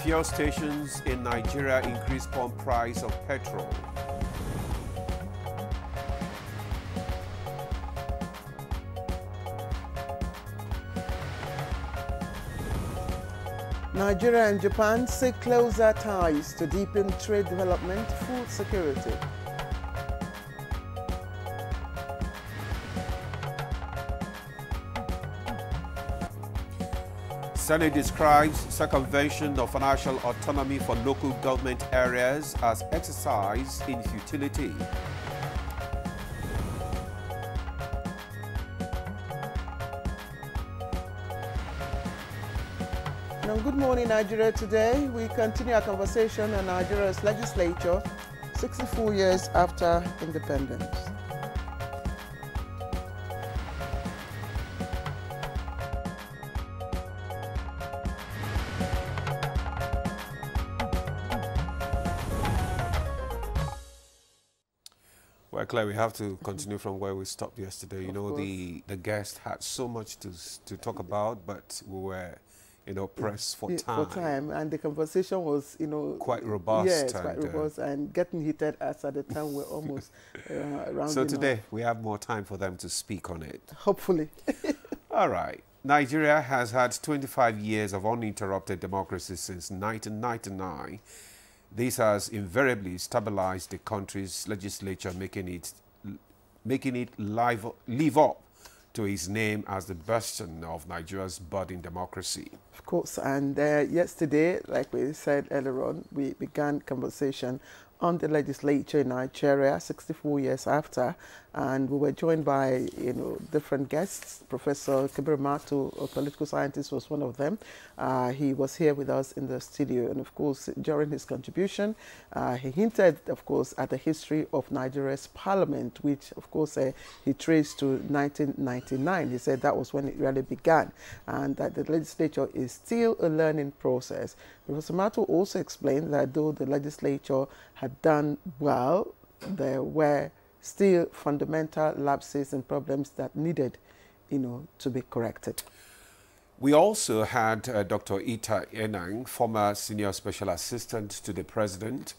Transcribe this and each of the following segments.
Fuel stations in Nigeria increase pump price of petrol. Nigeria and Japan seek closer ties to deepen trade development, food security. Senate describes circumvention of financial autonomy for local government areas as exercise in futility. Now, good morning, Nigeria. Today, we continue our conversation on Nigeria's legislature 64 years after independence. Well, Claire, we have to continue from where we stopped yesterday. You know, the guest had so much to talk about, but we were, pressed for time. For time, and the conversation was, quite robust. Yes, quite robust, and getting heated as at the time we're almost around. So today we have more time for them to speak on it. Hopefully. All right. Nigeria has had 25 years of uninterrupted democracy since 1999. This has invariably stabilized the country's legislature, making it live up to its name as the bastion of Nigeria's budding democracy. Of course, and yesterday, like we said earlier on, we began conversation on the legislature in Nigeria 64 years after, and we were joined by different guests. Professor Kibir Mato, a political scientist, was one of them. He was here with us in the studio, and of course during his contribution he hinted, of course, at the history of Nigeria's parliament, which of course he traced to 1999. He said that was when it really began, and that the legislature is still a learning process. Professor Mato also explained that though the legislature had done well, there were still fundamental lapses and problems that needed, to be corrected. We also had Dr. Ita Enang, former Senior Special Assistant to the President,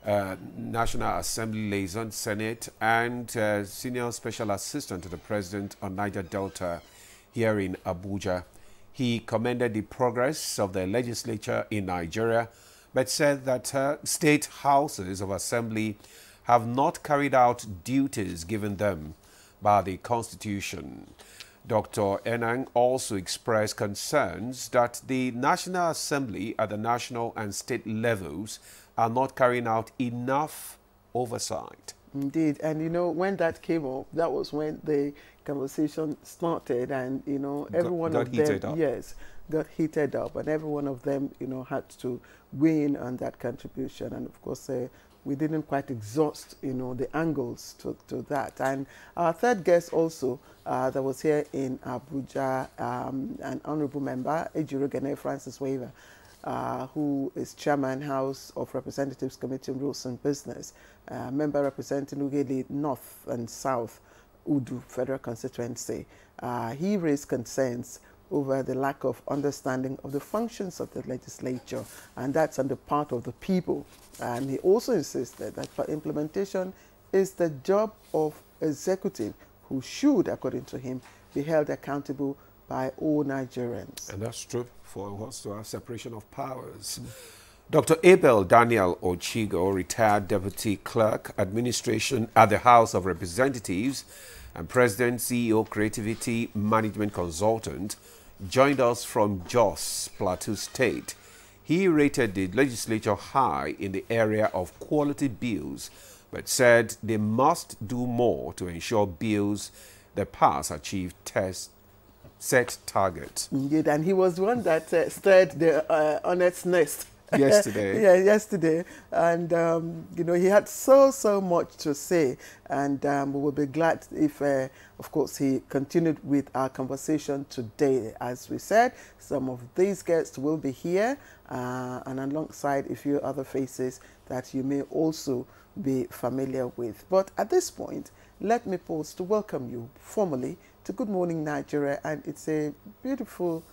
National Assembly Liaison Senate, and Senior Special Assistant to the President on Niger Delta here in Abuja. He commended the progress of the legislature in Nigeria, but said that state houses of assembly have not carried out duties given them by the Constitution. Dr. Enang also expressed concerns that the National Assembly at the national and state levels are not carrying out enough oversight. Indeed, and when that came up, that was when the conversation started, and every one of them, yes, got heated up, and every one of them, had to weigh in on that contribution, and of course, we didn't quite exhaust, the angles to that. And our third guest also that was here in Abuja, an honourable member, Ejirogene Francis Weaver, who is Chairman House of Representatives Committee on Rules and Business, member representing Ughelli North and South, Udu Federal Constituency. He raised concerns over the lack of understanding of the functions of the legislature, and that's on the part of the people. And he also insisted that for implementation is the job of executive, who should, according to him, be held accountable by all Nigerians. And that's true for us to have separation of powers. Dr. Abel Daniel Ochigo, retired Deputy Clerk, Administration at the House of Representatives and President, CEO, Creativity Management Consultant, joined us from Jos, Plateau State. He rated the legislature high in the area of quality bills, but said they must do more to ensure bills that pass achieve set targets. Indeed, and he was the one that stirred the hornet's nest. Yesterday. Yeah, yesterday. And, he had so much to say. And we will be glad if, of course, he continued with our conversation today. As we said, some of these guests will be here and alongside a few other faces that you may also be familiar with. But at this point, let me pause to welcome you formally to Good Morning Nigeria. And it's a beautiful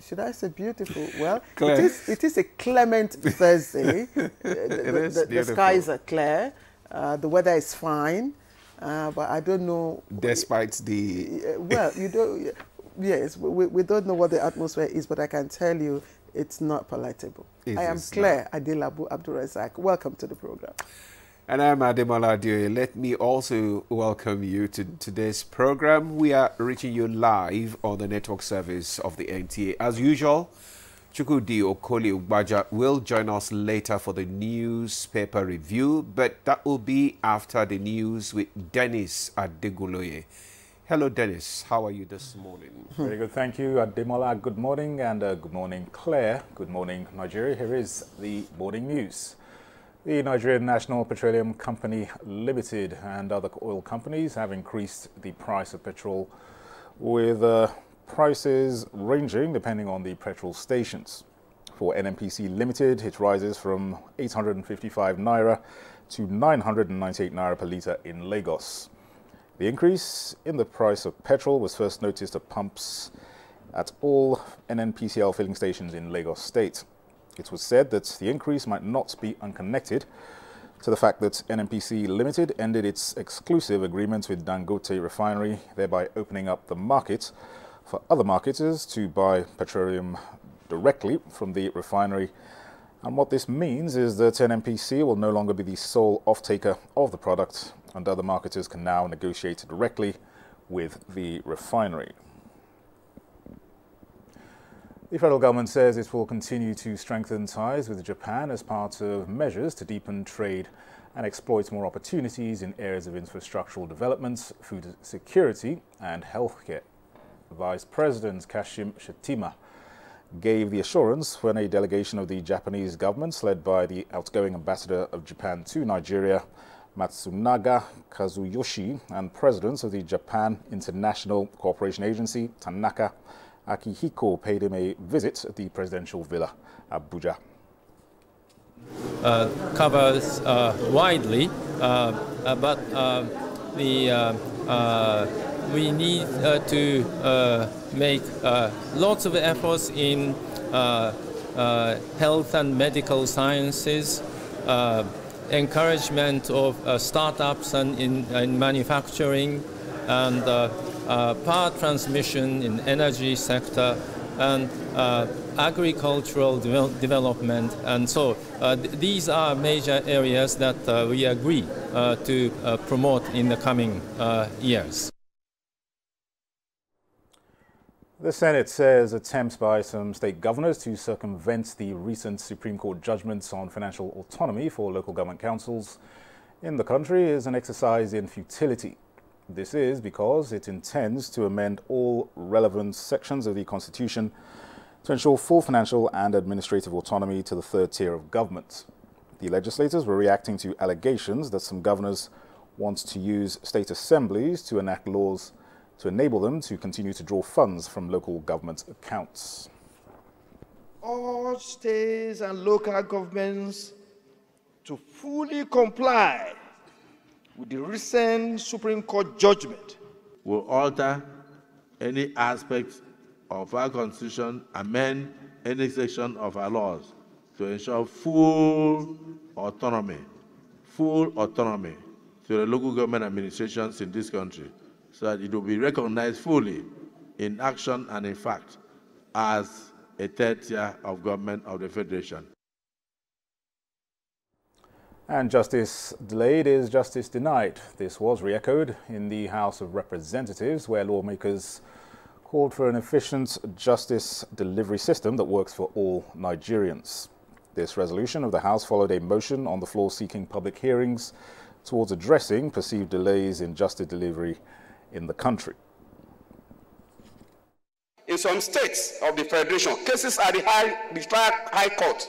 should I say beautiful? Well, it is a clement Thursday. The skies are clear. The weather is fine. But I don't know. Despite the... well, you don't... Yes, we don't know what the atmosphere is, but I can tell you it's not palatable. I am Claire Adelabu Abdulrazak. Welcome to the program. And I'm Ademola Adioye. Let me also welcome you to today's program. We are reaching you live on the network service of the NTA. As usual, Chukwudi Okoli Ugbaja will join us later for the newspaper review, but that will be after the news with Dennis Adeguloye. Hello, Dennis. How are you this morning? Very good. Thank you, Ademola. Good morning, and good morning, Claire. Good morning, Nigeria. Here is the morning news. The Nigerian National Petroleum Company Limited and other oil companies have increased the price of petrol, with prices ranging depending on the petrol stations. For NNPC Limited, it rises from 855 naira to 998 naira per litre in Lagos. The increase in the price of petrol was first noticed at pumps at all NNPCL filling stations in Lagos State. It was said that the increase might not be unconnected to the fact that NNPC Limited ended its exclusive agreement with Dangote Refinery, thereby opening up the market for other marketers to buy petroleum directly from the refinery. And what this means is that NNPC will no longer be the sole off-taker of the product, and other marketers can now negotiate directly with the refinery. The federal government says it will continue to strengthen ties with Japan as part of measures to deepen trade and exploit more opportunities in areas of infrastructural development, food security and healthcare. Vice President Kashim Shettima gave the assurance when a delegation of the Japanese government, led by the outgoing ambassador of Japan to Nigeria, Matsunaga Kazuyoshi, and presidents of the Japan International Cooperation Agency, Tanaka Akihiko, paid him a visit at the presidential villa, Abuja. Covers widely, but we need to make lots of efforts in health and medical sciences, encouragement of startups and in manufacturing, and power transmission in energy sector, and agricultural development. And so these are major areas that we agree to promote in the coming years. The Senate says attempts by some state governors to circumvent the recent Supreme Court judgments on financial autonomy for local government councils in the country is an exercise in futility. This is because it intends to amend all relevant sections of the Constitution to ensure full financial and administrative autonomy to the third tier of government. The legislators were reacting to allegations that some governors want to use state assemblies to enact laws to enable them to continue to draw funds from local government accounts. All states and local governments to fully comply with the recent Supreme Court judgment will alter any aspect of our Constitution, amend any section of our laws to ensure full autonomy to the local government administrations in this country, so that it will be recognized fully in action and in fact as a third tier of government of the Federation. And justice delayed is justice denied. This was re-echoed in the House of Representatives, where lawmakers called for an efficient justice delivery system that works for all Nigerians. This resolution of the House followed a motion on the floor seeking public hearings towards addressing perceived delays in justice delivery in the country. In some states of the Federation, cases at the High Court,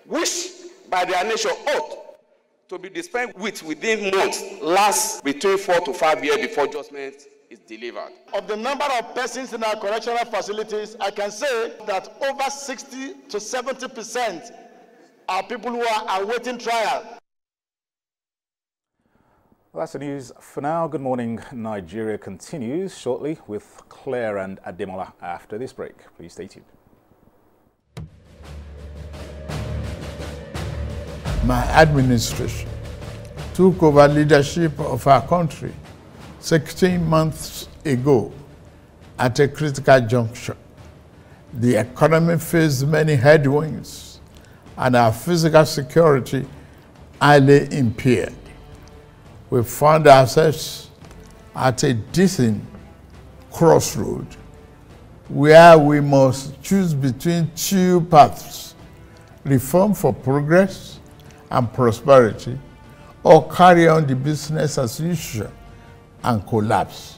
which by their nature ought to be dispensed with within months, lasts between 4 to 5 years before judgment is delivered. Of the number of persons in our correctional facilities, I can say that over 60 to 70% are people who are awaiting trial. Well, that's the news for now. Good morning, Nigeria continues shortly with Claire and Ademola after this break. Please stay tuned. my administration took over leadership of our country 16 months ago at a critical juncture. The economy faced many headwinds and our physical security highly impaired. We found ourselves at a distant crossroad where we must choose between two paths: reform for progress and prosperity, or carry on the business as usual and collapse.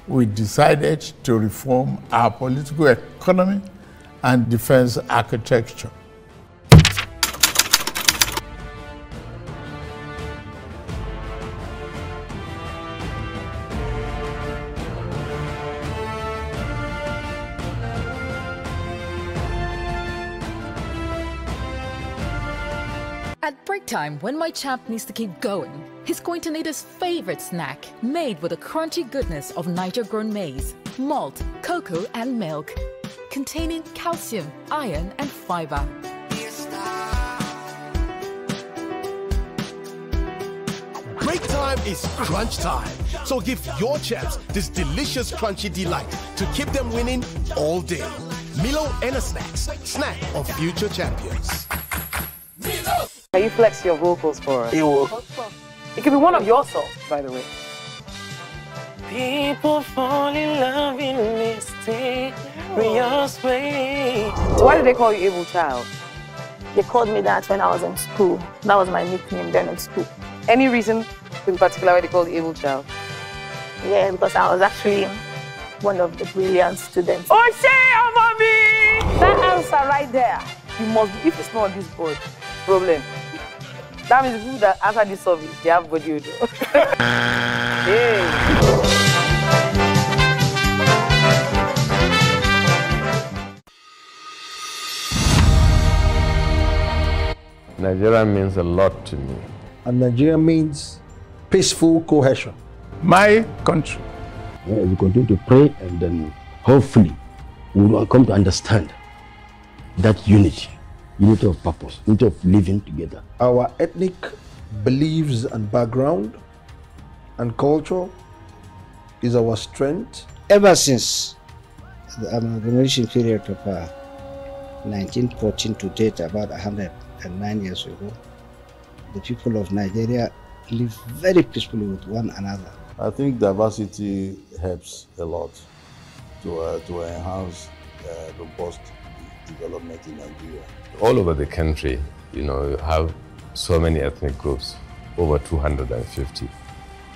We decided to reform our political economy and defense architecture. At break time, when my champ needs to keep going, he's going to need his favorite snack, made with the crunchy goodness of Niger-grown maize, malt, cocoa, and milk, containing calcium, iron, and fiber. Break time is crunch time, so give your champs this delicious crunchy delight to keep them winning all day. Milo and a Snacks, snack of future champions. Can you flex your vocals for us? It will. It could be one of your songs, by the way. People fall in love in mysterious ways. So why did they call you Able Child? They called me that when I was in school. That was my nickname then in school. Any reason in particular why they called you Able Child? Yeah, because I was actually one of the brilliant students. Oh, say, mommy! That answer right there. You must be, if it's not on this board, problem. That means people that answer this survey, they have body odor. Hey. Nigeria means a lot to me. And Nigeria means peaceful cohesion. My country. We continue to pray, and then hopefully we will come to understand that unity of purpose, unity of living together. Our ethnic beliefs and background and culture is our strength. Ever since the amalgamation period of 1914 to date, about 109 years ago, the people of Nigeria live very peacefully with one another. I think diversity helps a lot to enhance robust development in Nigeria. All over the country, you have so many ethnic groups, over 250.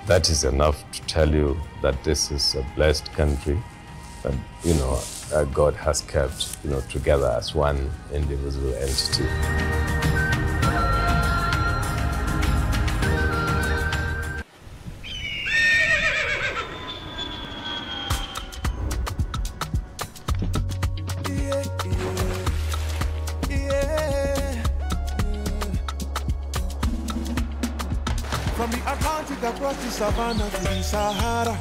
That is enough to tell you that this is a blessed country, and God has kept together as one indivisible entity. From the Atlantic across the savannah to the Sahara,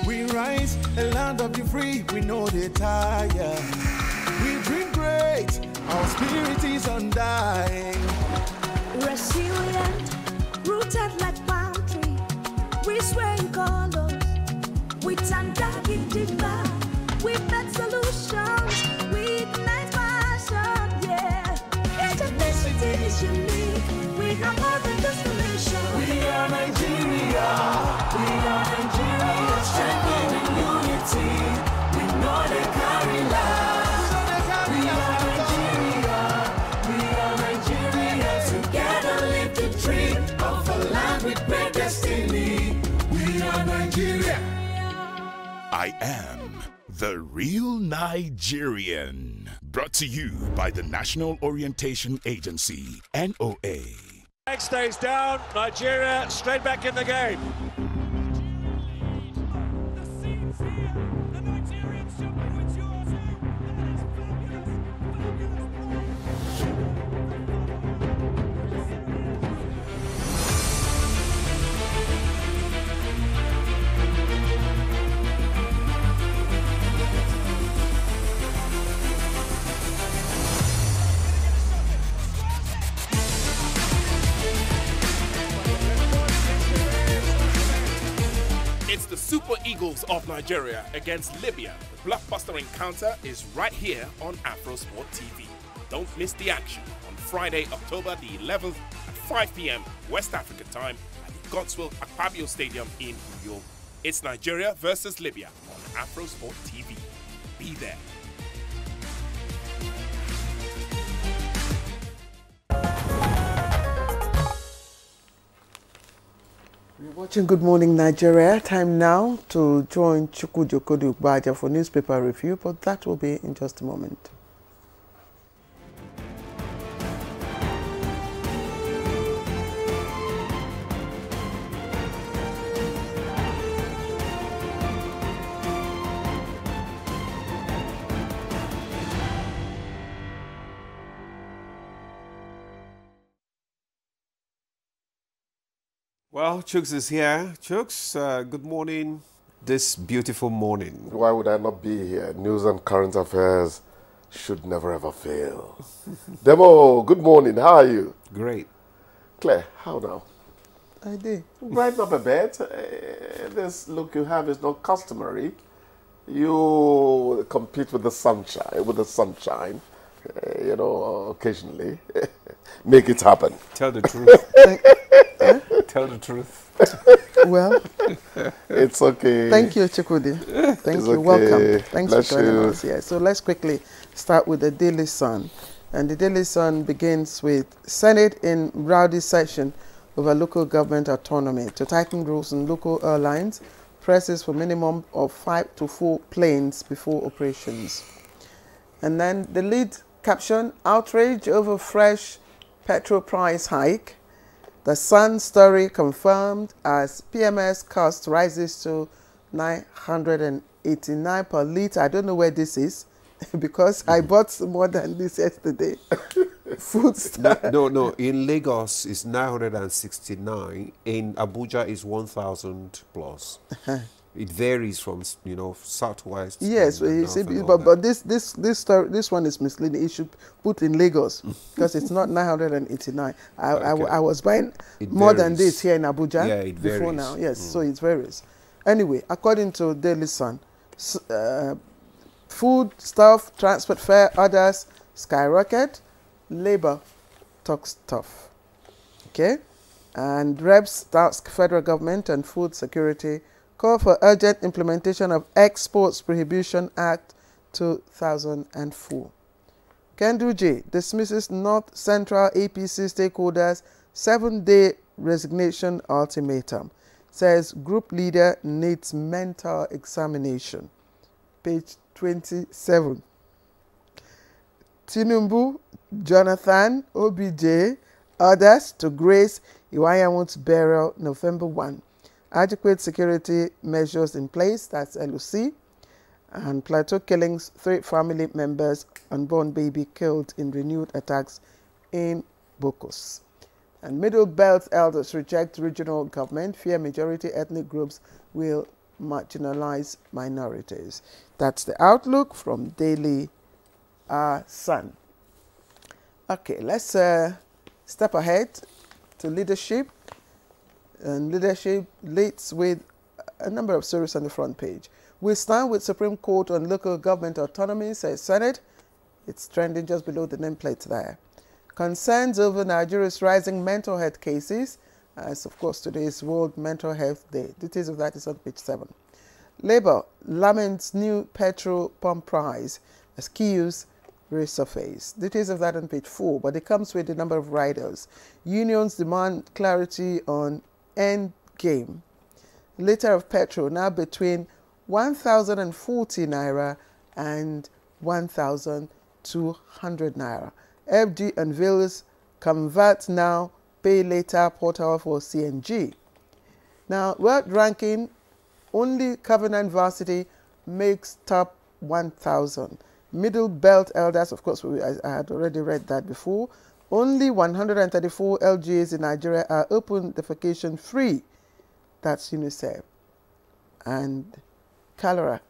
we rise, a land of the free, we know they tire. We dream great, our spirit is undying. Resilient, rooted like palm tree, we sway in colors, with undying demand. We make solutions, we ignite passion, yeah. Ethnicity is unique, we have more than just a we are Nigeria, strengthening unity, we know they carry lives. We are Nigeria, together live the dream of a land with great destiny. We are Nigeria. I am the real Nigerian. Brought to you by the National Orientation Agency, NOA. Stays down, Nigeria straight back in the game. It's the Super Eagles of Nigeria against Libya. The blockbuster encounter is right here on AfroSport TV. Don't miss the action on Friday, October the 11th at 5 p.m. West African time at the Godswill Akpabio Stadium in Uyo. It's Nigeria versus Libya on AfroSport TV. Be there. You're watching Good Morning Nigeria. Time now to join Chukwujokodu Baja for newspaper review, but that will be in just a moment. Well, Chooks is here. Chooks, good morning this beautiful morning. Why would I not be here? News and current affairs should never ever fail. Demo, good morning. How are you? Great. Claire, how now? I did. Brighten up a bit. This look you have is not customary. You compete with the sunshine, you know, occasionally. Make it happen. Tell the truth. Tell the truth. Well, it's okay. Thank you, Chukwudi. Thank you. Okay. Welcome. Thanks Bless for joining you. us here. So let's quickly start with the Daily Sun. And the Daily Sun begins with Senate in rowdy session over local government autonomy to tighten rules on local airlines, presses for minimum of 5 to 4 planes before operations. And then the lead caption, outrage over fresh petrol price hike. The Sun story confirmed as PMS cost rises to 989 per litre. I don't know where this is because I bought more than this yesterday. Food No. In Lagos, it's 969. In Abuja, it's 1,000 plus. It varies from, you know, southwest. Yes, but this one is misleading. It should put in Lagos because it's not 989. I was buying more than this here in Abuja before now. Yes, so it varies. Anyway, according to Daily Sun, food, stuff, transport fare, others skyrocket. Labour talks tough. Okay, and reps task federal government and food security. Call for urgent implementation of Exports Prohibition Act 2004. Kenduje dismisses North Central APC stakeholders' 7-day resignation ultimatum. Says group leader needs mental examination. Page 27. Tinubu, Jonathan, OBJ, others to grace Iwayawun's burial November 1. Adequate security measures in place, that's LOC. And Plateau killings, 3 family members, unborn baby killed in renewed attacks in Bokos. And Middle Belt elders reject regional government, fear majority ethnic groups will marginalize minorities. That's the outlook from Daily Sun. Okay, let's step ahead to leadership. And leadership leads with a number of stories on the front page. We start with Supreme Court on local government autonomy, says Senate. It's trending just below the nameplate there. Concerns over Nigeria's rising mental health cases, as of course today is World Mental Health Day. Details of that is on page 7. Labour laments new petrol pump price as queues resurface. Details of that on page 4, but it comes with a number of riders. Unions demand clarity on end game. Liter of petrol now between 1,040 naira and 1,200 naira. FG unveils convert now, pay later portal for CNG. Now, world ranking, only Covenant Varsity makes top 1,000. Middle Belt elders, of course, I had already read that before. Only 134 LGAs in Nigeria are open defecation free. That's UNICEF. And cholera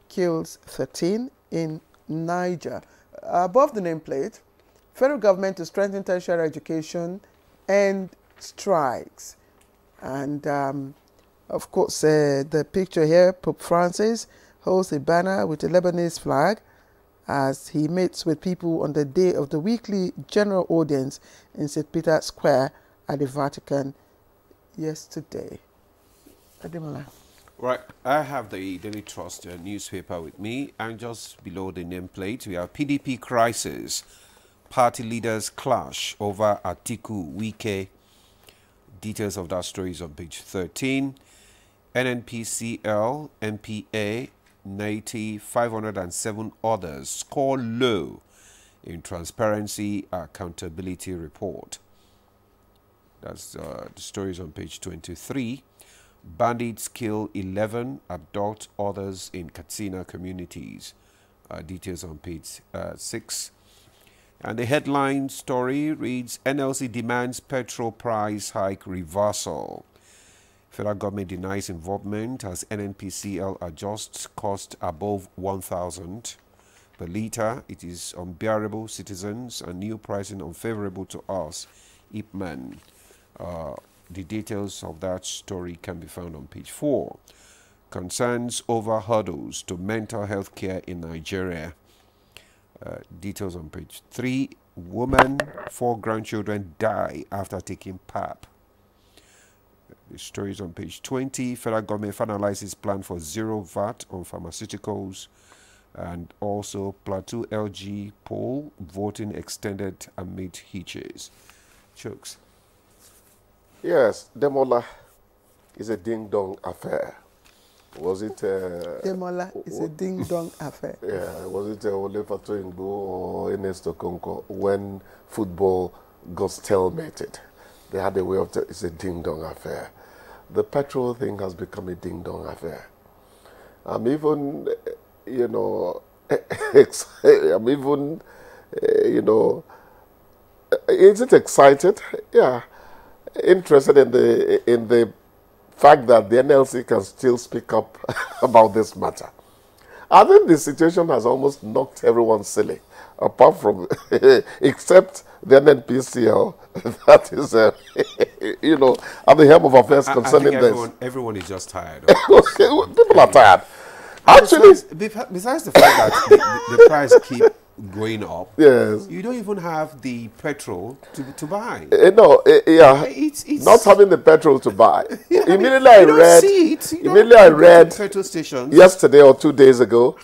kills 13 in Niger. Above the nameplate, federal government to strengthen tertiary education and strikes. And Of course, the picture here, Pope Francis holds a banner with a Lebanese flag as he meets with people on the day of the weekly general audience in St. Peter's Square at the Vatican yesterday. Ademola. Right, I have the Daily Trust newspaper with me, and just below the nameplate we have PDP crisis. Party leaders clash over Atiku Wike. Details of that story is on page 13. NNPCL, MPA, 507 others score low in Transparency Accountability Report. That's the stories on page 23. Bandits kill 11, abduct others in Katsina communities. Details on page 6. And the headline story reads, NLC demands petrol price hike reversal. Federal government denies involvement as NNPCL adjusts cost above 1,000 per litre. It is unbearable, citizens, and new pricing unfavorable to us, Ipman. The details of that story can be found on page 4. Concerns over hurdles to mental health care in Nigeria. Details on page 3. Woman, 4 grandchildren die after taking PAP. The story is on page 20. Federal government finalizes plan for zero VAT on pharmaceuticals. And also Plateau LG poll, voting extended amid hitches. Chooks. Yes, Demola is a ding-dong affair. Was it... Demola is a ding-dong affair. Yeah, was it Ole Fatoyinbo or Ernesto Konko when football got stalemated? They had a way of... It's a ding-dong affair. The petrol thing has become a ding-dong affair. I'm even, you know... I'm even, you know... Is it excited? Yeah. Interested in the fact that the NLC can still speak up about this matter. I think the situation has almost knocked everyone silly, apart from, except the NNPCL, that is, you know, at the helm of affairs concerning this. Everyone is just tired. People are tired. Actually, besides the fact that the price keep going up, yes, you don't even have the petrol to buy. No, yeah, it's not having the petrol to buy. Yeah, immediately I read petrol stations yesterday or 2 days ago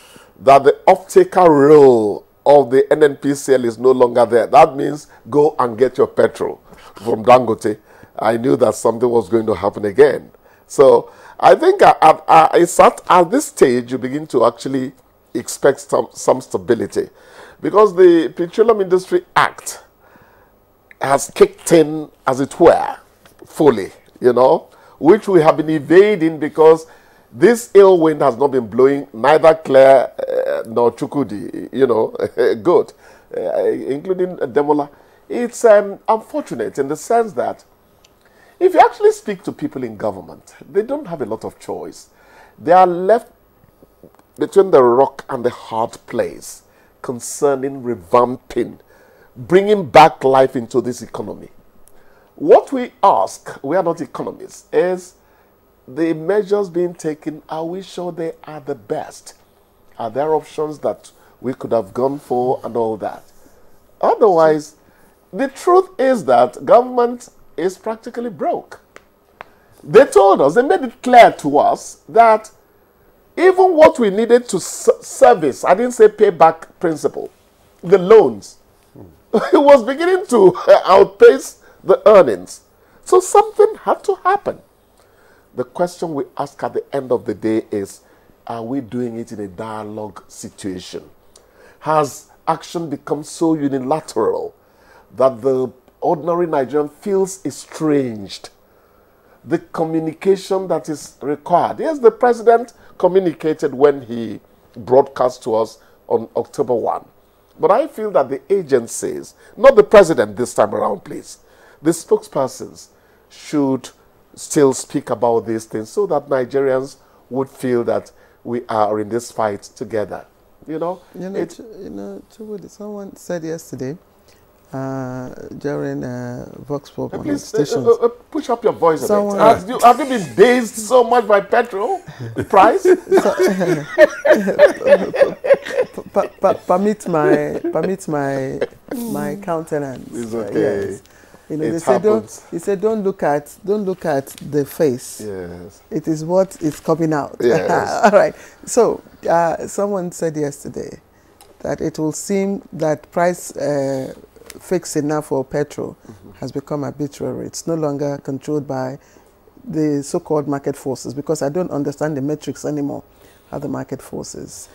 that the off-taker role of the NNPCL is no longer there. That means go and get your petrol from Dangote. I knew that something was going to happen again. So I think at this stage you begin to actually expect some stability, because the Petroleum Industry Act has kicked in, as it were, fully, you know, which we have been evading because this ill wind has not been blowing neither Claire nor Chukudi, you know, good, including Demola. It's unfortunate in the sense that if you actually speak to people in government, they don't have a lot of choice. They are left between the rock and the hard place concerning revamping, bringing back life into this economy. What we ask, we are not economists, is the measures being taken, are we sure they are the best? Are there options that we could have gone for and all that? Otherwise, the truth is that government is practically broke. They told us, they made it clear to us that even what we needed to service, I didn't say payback principle, the loans, it was beginning to outpace the earnings. So something had to happen. The question we ask at the end of the day is, are we doing it in a dialogue situation? Has action become so unilateral that the ordinary Nigerian feels estranged? The communication that is required. Yes, the president communicated when he broadcast to us on October 1. But I feel that the agencies, not the president this time around, please, the spokespersons should still speak about these things so that Nigerians would feel that we are in this fight together. You know? Someone said yesterday, during Vox Pop on the Please stations. push up your voice a Someone- bit. Have you been dazed so much by petrol price? Permit my countenance. It's okay. Yes. You know, It they say happens. don't look at the face. Yes. It is what is coming out. Yes. All right. So someone said yesterday that it will seem that price fixing now for petrol has become arbitrary. It's no longer controlled by the so-called market forces, because I don't understand the metrics anymore of the market forces.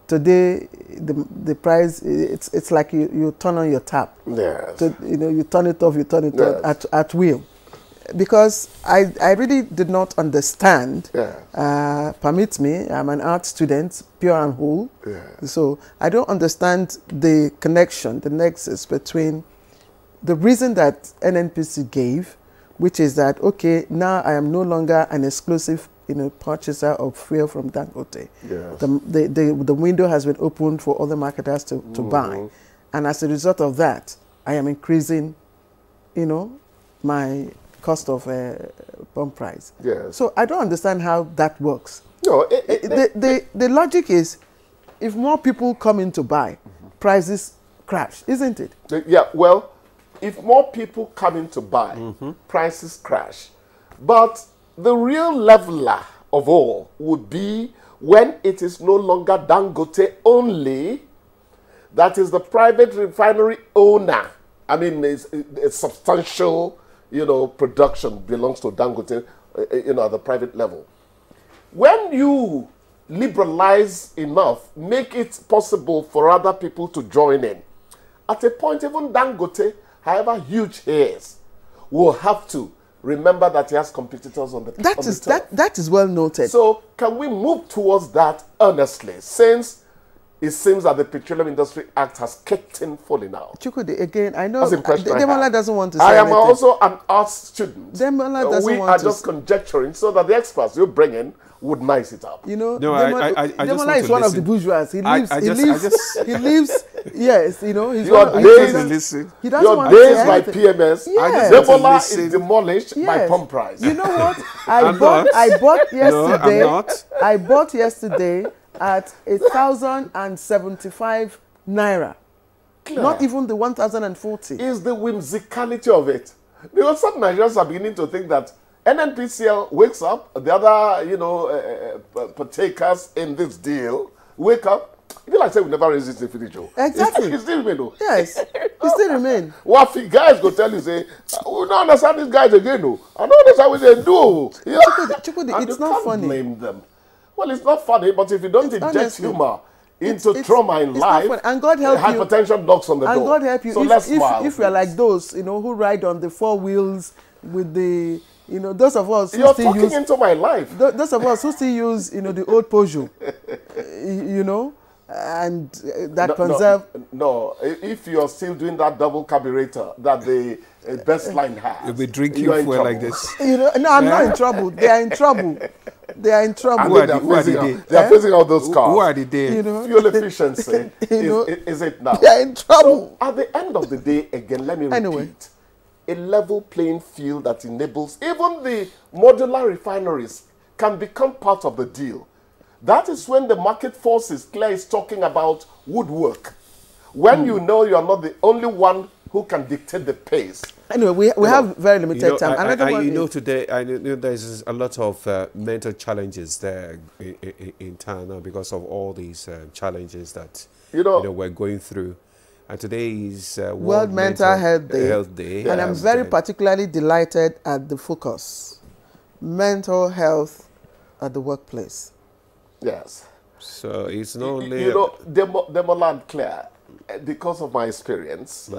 Today, the price, it's like you turn on your tap. Yes. So, you know, you turn it off, you turn it Yes. on at will. Because I really did not understand. Yeah. Permit me, I'm an art student, pure and whole. Yeah. So I don't understand the connection, the nexus between the reason that NNPC gave, which is that, okay, now I am no longer an exclusive purchaser of fuel from Dangote. Yes. The window has been opened for other marketers to buy. And as a result of that, I am increasing, my cost of pump price. Yes. So I don't understand how that works. No, the logic is, if more people come in to buy, prices crash, isn't it? Yeah, well, if more people come in to buy, prices crash. But the real leveler of all would be when it is no longer Dangote only, that is the private refinery owner. I mean, it's a substantial, production belongs to Dangote, at the private level. When you liberalize enough, make it possible for other people to join in, at a point, even Dangote, however huge he is, will have to remember that he has competitors on the top. That is well noted. So can we move towards that earnestly, since it seems that the Petroleum Industry Act has kicked in fully now? Chukwudi, again, I know That's the impression I Demola have. doesn't want to say I am anything. also an art student. Demola doesn't we want are to just conjecturing so that the experts you bring in would nice it up. No, Demola is one of the bourgeois. He lives. He lives. Yes, he's Your one. days, He doesn't your want to days say by anything. PMS, Yes. Demola is demolished by Yes. pump price. You know what? I'm not. I bought yesterday. No, I'm not. I bought yesterday at 1,075 naira. Claire, Not even the 1,040. is the whimsicality of it. Because some Nigerians are beginning to think that NNPCL wakes up, the other, partakers in this deal wake up. If you like say we never raise this individual. Exactly. It still remain though. Yes, it still remain. What guys go tell you say, we don't understand these guys again, no. I don't understand what they do. Chukwudi, And it's you not can't funny. blame them. Well, it's not funny, but if you don't inject honestly, humor into trauma in it's not life, funny. And God help you. hypertension knocks on the And door. God help you So if, let's smile. if we are like those, who ride on the four wheels with the, those of us who You're still talking use, into my life. those of us who still use, the old Peugeot, and that conserve. No, if you're still doing that double carburetor that the best line has, You'll be drinking you're in fuel like trouble. this. No, I'm not in trouble. They are in trouble. They are in trouble. And Who are the they are phasing out those cars. Who are the day? Fuel efficiency is it now? They are in trouble. So at the end of the day, again, let me repeat. A level playing field that enables even the modular refineries can become part of the deal. That is when the market forces, Claire is talking about woodwork. When you know you are not the only one who can dictate the pace. Anyway, we have very limited time. Today, I know there's a lot of mental challenges there in town now because of all these challenges that we're going through. And today is World Mental Health Day. And I'm very particularly delighted at the focus. Mental health at the workplace. Yes. So it's not only... Demola, Claire, because of my experience,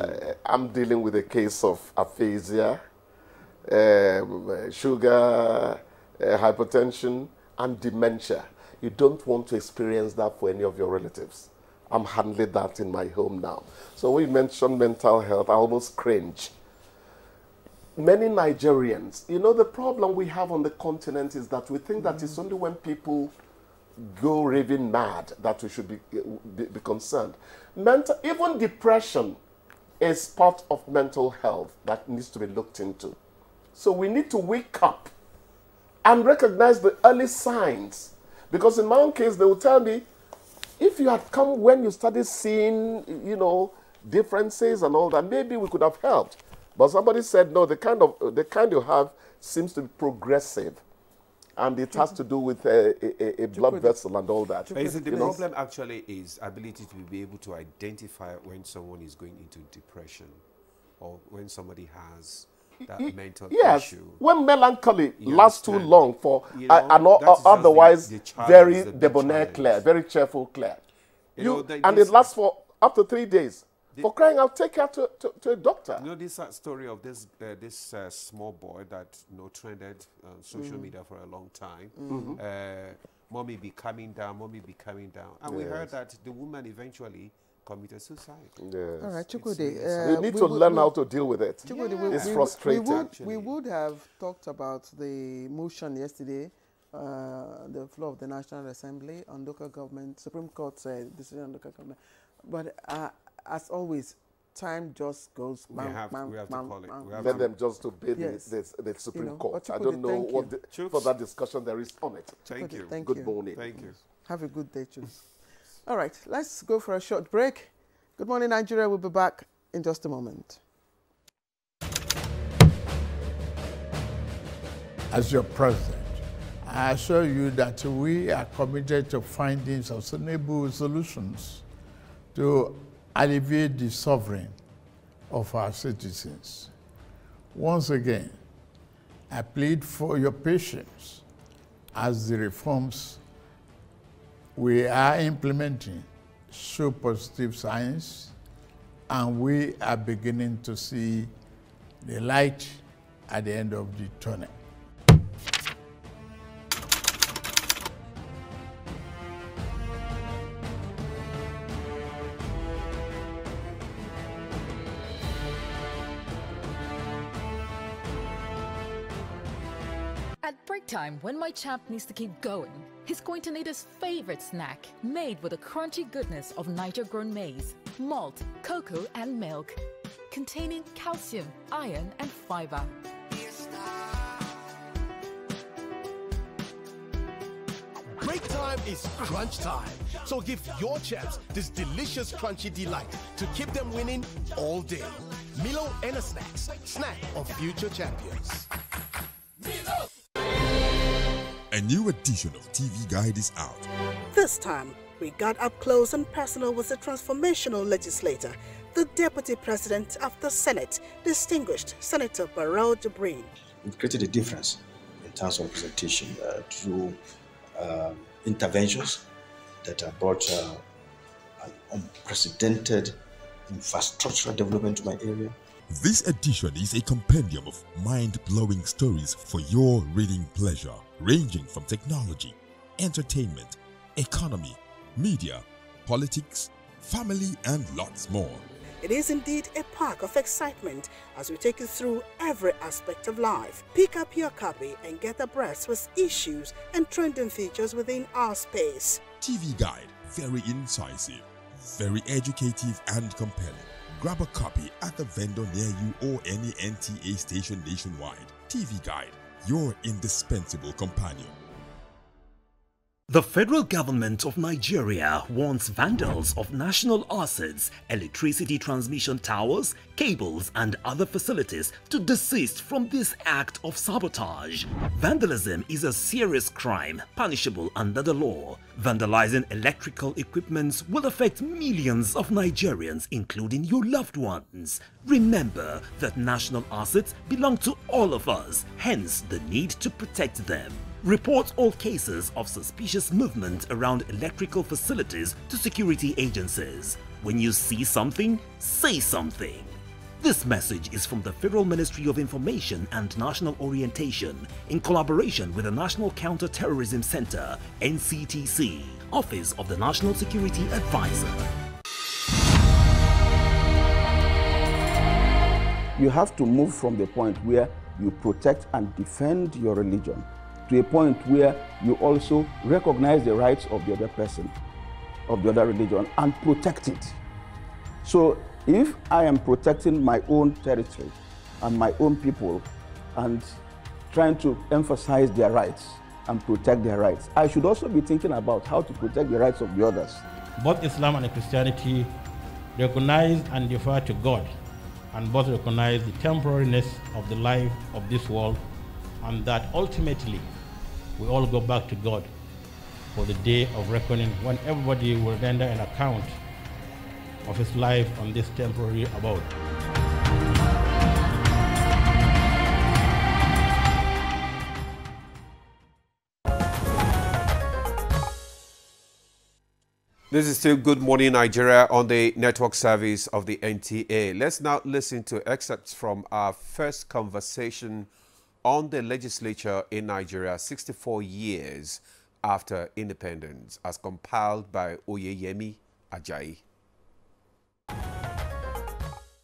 I'm dealing with a case of aphasia, sugar, hypertension, and dementia. You don't want to experience that for any of your relatives. I'm handling that in my home now. So when you mentioned mental health, I almost cringe. Many Nigerians, the problem we have on the continent is that we think that it's only when people go raving mad that we should be concerned. Even depression is part of mental health that needs to be looked into. So we need to wake up and recognize the early signs. Because in my own case, they will tell me, if you had come when you started seeing, you know, differences and all that, maybe we could have helped. But somebody said, no, the kind you have seems to be progressive. And it has to do with a blood vessel and all that. The problem actually is ability to be able to identify when someone is going into depression or when somebody has that mental issue. When melancholy lasts too long for otherwise very debonair Claire, very cheerful Claire. And it lasts for up to 3 days. For crying out, take her to a doctor. You know this story of this small boy that trended on social media for a long time. Mommy be coming down, mommy be coming down. And we heard that the woman eventually committed suicide. Yes. All right, Chukwudi, we need to learn how to deal with it. Chukwudi, it's frustrating. We would have talked about the motion yesterday, the floor of the National Assembly on local government, Supreme Court's decision on local government. But as always, time just goes. We have to call it. Let them just obey the Supreme Court. I don't know what further discussion there is on it. Thank you. Good morning. Thank you. Have a good day, Chus. All right, let's go for a short break. Good morning, Nigeria. We'll be back in just a moment. As your president, I assure you that we are committed to finding sustainable solutions to alleviate the suffering of our citizens. Once again, I plead for your patience as the reforms we are implementing show positive signs, and we are beginning to see the light at the end of the tunnel. At break time, when my champ needs to keep going, he's going to need his favorite snack, made with the crunchy goodness of Niger-grown maize, malt, cocoa, and milk, containing calcium, iron, and fiber. Break time is crunch time. So give your champs this delicious crunchy delight to keep them winning all day. Milo and Snacks, snack of future champions. A new edition of TV Guide is out. This time, we got up close and personal with the transformational legislator, the Deputy President of the Senate, distinguished Senator Barrel Jibrin. We've created a difference in terms of representation through interventions that have brought an unprecedented infrastructural development to my area. This edition is a compendium of mind-blowing stories for your reading pleasure, ranging from technology, entertainment, economy, media, politics, family, and lots more. It is indeed a park of excitement as we take you through every aspect of life. Pick up your copy and get abreast with issues and trending features within our space. TV Guide, very incisive, very educative and compelling. Grab a copy at the vendor near you or any NTA station nationwide. TV Guide, your indispensable companion. The federal government of Nigeria warns vandals of national assets, electricity transmission towers, cables, and other facilities to desist from this act of sabotage. Vandalism is a serious crime punishable under the law. Vandalizing electrical equipment will affect millions of Nigerians, including your loved ones. Remember that national assets belong to all of us, hence the need to protect them. Report all cases of suspicious movement around electrical facilities to security agencies. When you see something, say something. This message is from the Federal Ministry of Information and National Orientation in collaboration with the National Counter-Terrorism Center, NCTC, Office of the National Security Advisor. You have to move from the point where you protect and defend your religion to a point where you also recognize the rights of the other person, of the other religion, and protect it. So If I am protecting my own territory and my own people and trying to emphasize their rights and protect their rights, I should also be thinking about how to protect the rights of the others. Both Islam and Christianity recognize and defer to God, and both recognize the temporariness of the life of this world, and that ultimately we all go back to God for the day of reckoning, when everybody will render an account of his life on this temporary abode. This is still Good Morning Nigeria on the network service of the NTA. Let's now listen to excerpts from our first conversation on the legislature in Nigeria 64 years after independence, as compiled by Oyeyemi Ajayi.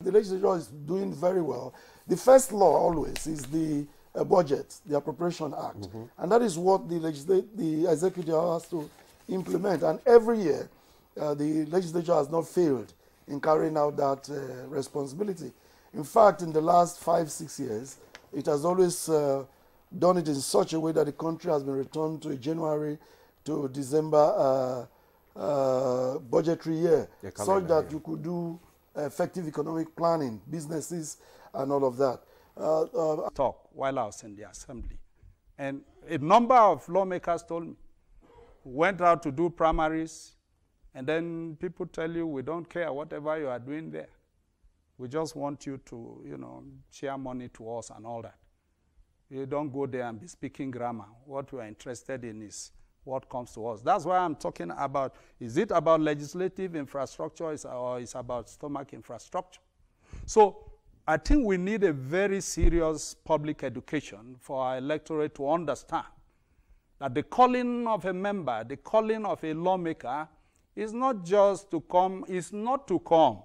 The legislature is doing very well. The first law always is the budget, the Appropriation Act. And that is what the executive has to implement. And every year, the legislature has not failed in carrying out that responsibility. In fact, in the last 5-6 years, it has always done it in such a way that the country has been returned to a January to December budgetary year, such that you could do effective economic planning, businesses, and all of that. Talk while I was in the assembly. And a number of lawmakers told me, went out to do primaries, and then people tell you, we don't care whatever you are doing there. We just want you to, share money to us and all that. You don't go there and be speaking grammar. What we are interested in is what comes to us. That's why I'm talking about, is it about legislative infrastructure or is about stomach infrastructure? So I think we need a very serious public education for our electorate to understand that the calling of a member, the calling of a lawmaker is not just to come, it's not to come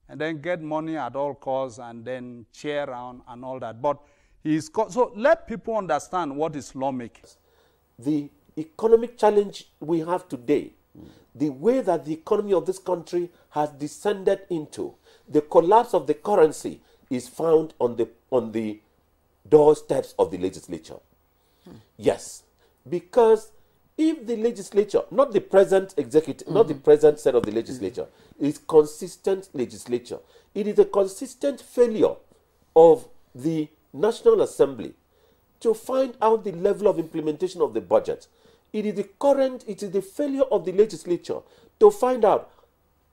and then get money at all costs and then cheer around and all that. But so let people understand what is lawmaking. The economic challenge we have today, the way that the economy of this country has descended into, the collapse of the currency is found on the doorsteps of the legislature. Yes, because if the legislature, not the present executive, not the present set of the legislature, is consistent legislature, it is a consistent failure of the National Assembly to find out the level of implementation of the budget. It is the failure of the legislature to find out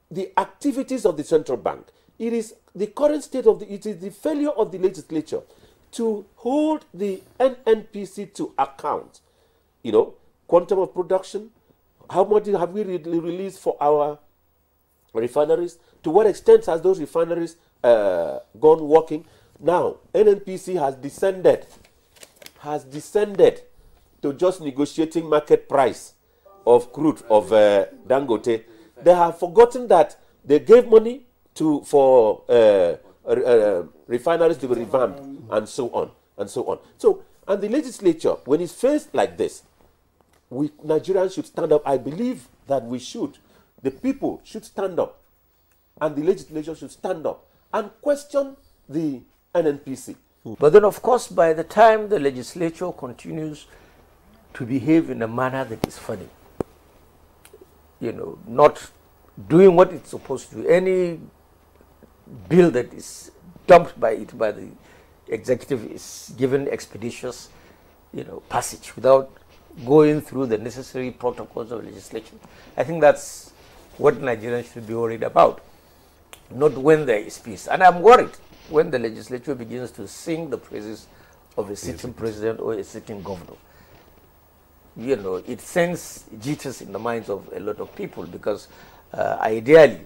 the activities of the central bank. It is the current state of it is the failure of the legislature to hold the NNPC to account. Quantum of production, how much have we released for our refineries? To what extent has those refineries gone working? Now, NNPC has descended to just negotiating market price of crude of Dangote. They have forgotten that they gave money for refineries to be revamped and so on and so on. So, and the legislature, when it's faced like this, Nigerians should stand up. I believe that we should. The people should stand up, and the legislature should stand up and question the NNPC. But then, of course, by the time the legislature continues to behave in a manner that is funny, not doing what it's supposed to do, any bill that is dumped by the executive is given expeditious, passage without going through the necessary protocols of legislation. I think that's what Nigerians should be worried about, not when there is peace. And I'm worried when the legislature begins to sing the praises of a sitting president or a sitting governor. It sends jitters in the minds of a lot of people because ideally,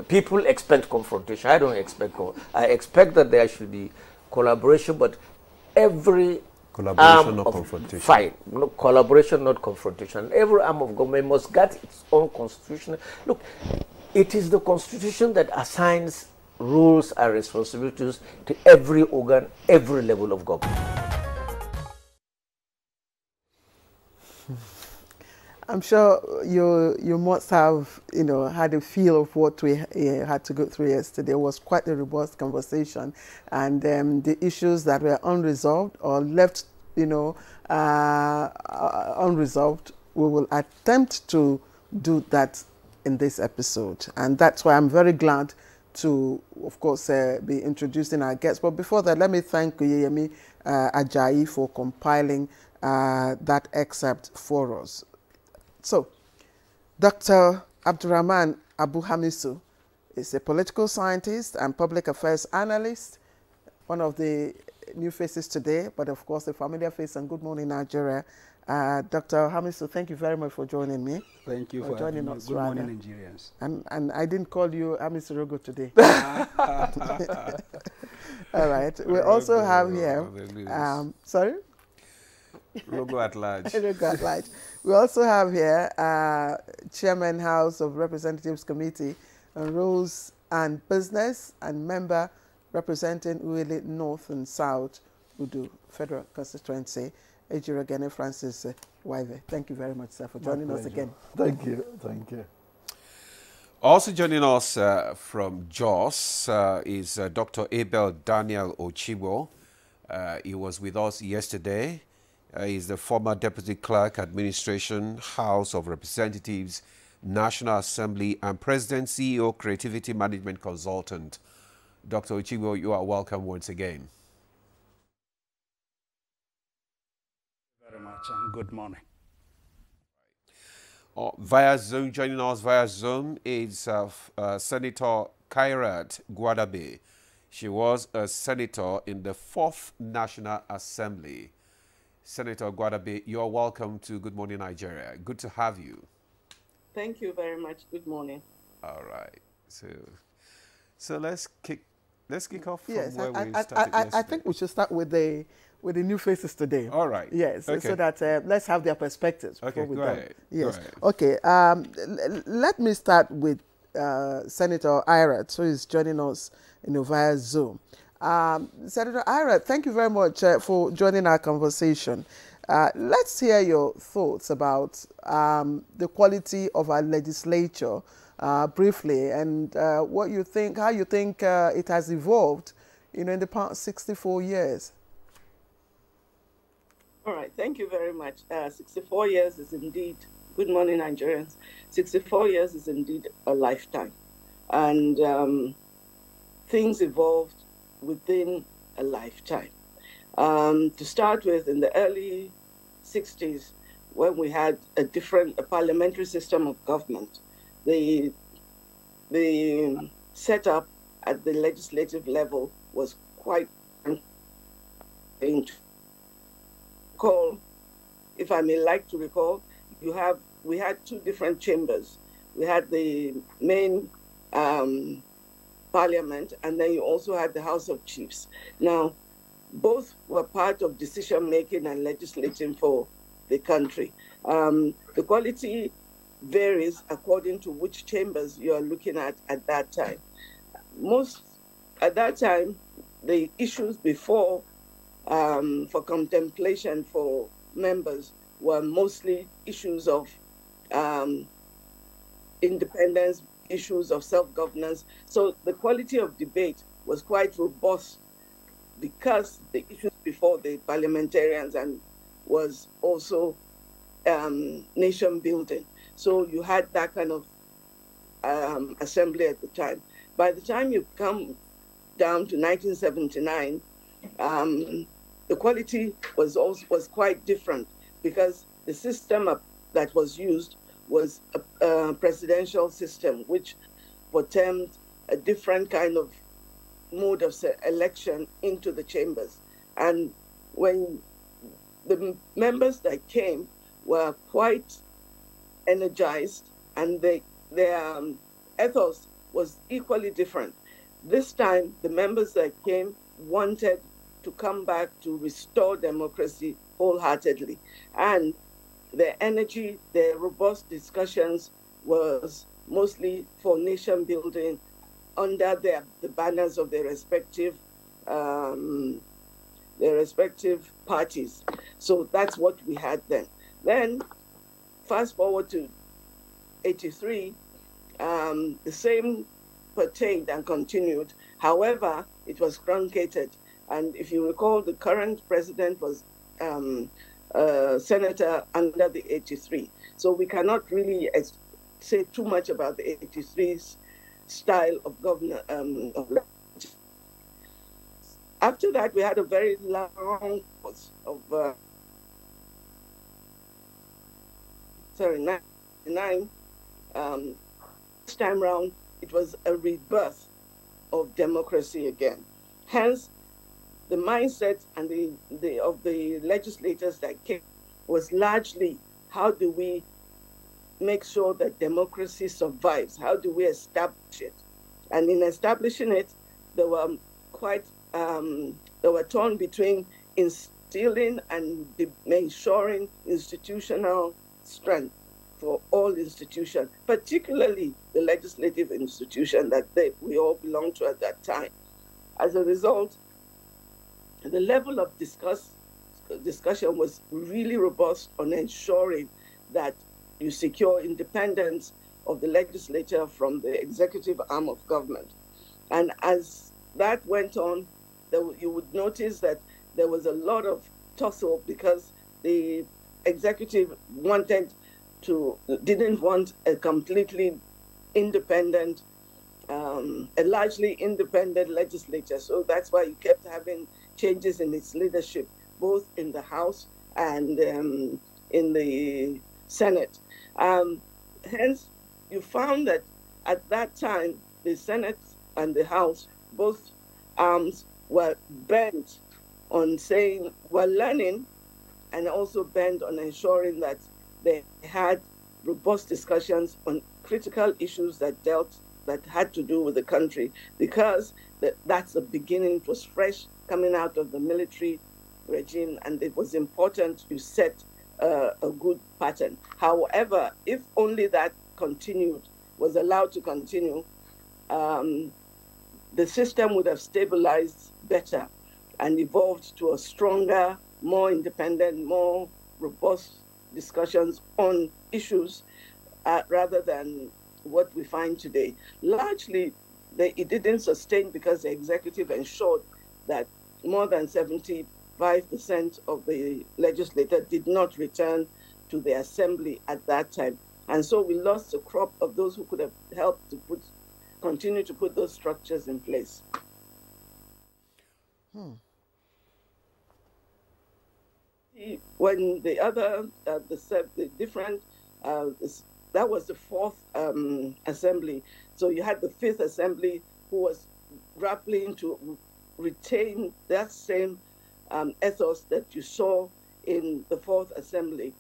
people expect confrontation. I don't expect I expect that there should be collaboration, but every collaboration, not confrontation. Fine. No, collaboration, not confrontation. Every arm of government must get its own constitution. Look, it is the constitution that assigns rules and responsibilities to every organ, every level of government. I'm sure you must have, had a feel of what we had to go through yesterday. It was quite a robust conversation, and the issues that were unresolved or left, unresolved, we will attempt to do that in this episode, and that's why I'm very glad to, of course, be introducing our guests. But before that, let me thank Oyeyemi Ajayi for compiling that excerpt for us. So, Dr. Abdurrahman Abu Hamisu is a political scientist and public affairs analyst, one of the new faces today, but of course a familiar face on Good Morning Nigeria. Dr. Hamisu, thank you very much for joining me. Thank you for joining having me. us. Good morning, Nigerians. And I didn't call you Hamisu Rogo today. All right. We also have here, sorry? Rogo at large. Rogo at large. We also have here Chairman House of Representatives Committee on Rules and Business and member representing Uele North and South Udu Federal Constituency, Ejirogene Francis Waive. Thank you very much, sir, for joining us again. Thank you. Thank you. Also joining us from Jos is Dr. Abel Daniel Ochibo. He was with us yesterday. He's the former Deputy Clerk, Administration, House of Representatives, National Assembly, and President, CEO, Creativity Management Consultant. Dr. Ochibo, you are welcome once again. Very much, and good morning. Via Zoom, joining us via Zoom is Senator Kairat Gwadabe. She was a senator in the 4th National Assembly. Senator Gwadabe, you're welcome to Good Morning Nigeria. Good to have you. Thank you very much. Good morning. All right. So let's kick off from yes, where we started yesterday. I think we should start with the new faces today. All right. Yes, okay. So that let's have their perspectives. Okay, go ahead. Yes. Go ahead. Okay. Let me start with Senator Irat, who is joining us via Zoom. Senator Irat, thank you very much for joining our conversation. Let's hear your thoughts about the quality of our legislature briefly, and what you think, how you think it has evolved, in the past 64 years. All right, thank you very much. 64 years is indeed, good morning, Nigerians. 64 years is indeed a lifetime. And things evolved within a lifetime. To start with, in the early 60s, when we had a parliamentary system of government, the setup at the legislative level was quite if I may like to recall, we had two different chambers. We had the main parliament, and then you also had the House of Chiefs. Now, both were part of decision-making and legislating for the country. The quality varies according to which chambers you are looking at that time. At that time, the issues before for contemplation for members were mostly issues of independence, issues of self-governance. So the quality of debate was quite robust because the issues before the parliamentarians and was also nation building. So you had that kind of assembly at the time. By the time you come down to 1979, the quality was quite different because the system that was used was a presidential system, which portended a different kind of mode of election into the chambers. And when the members that came were quite energized, and their ethos was equally different. This time, the members that came wanted to come back to restore democracy wholeheartedly. And their energy, their robust discussions was mostly for nation building under the banners of their respective parties. So that's what we had then. Then fast forward to 83, the same pertained and continued. However, it was truncated. And if you recall, the current president was senator under the 83. So we cannot really say too much about the 83's style of government. After that, we had a very long course of 99. This time round, it was a rebirth of democracy again. Hence, the mindset and of the legislators that came was largely, how do we make sure that democracy survives? How do we establish it? And in establishing it, they were torn between instilling and ensuring institutional strength for all institutions, particularly the legislative institution that we all belong to at that time. As a result, the level of discussion was really robust on ensuring that you secure independence of the legislature from the executive arm of government. And as that went on, you would notice that there was a lot of tussle because the executive didn't want a completely independent, a largely independent legislature. So that's why you kept having changes in its leadership, both in the House and in the Senate. Hence, you found that at that time, the Senate and the House, both arms, were bent on saying, we're learning, and also bent on ensuring that they had robust discussions on critical issues that had to do with the country, because that's the beginning. It was fresh coming out of the military regime, and it was important to set a good pattern. However, if only that was allowed to continue, the system would have stabilized better and evolved to a stronger, more independent, more robust discussions on issues rather than what we find today. Largely, it didn't sustain because the executive ensured that more than 75% of the legislature did not return to the assembly at that time. And so we lost a crop of those who could have helped to continue to put those structures in place. When that was the fourth assembly. So you had the fifth assembly who was grappling to retain that same ethos that you saw in the fourth assembly,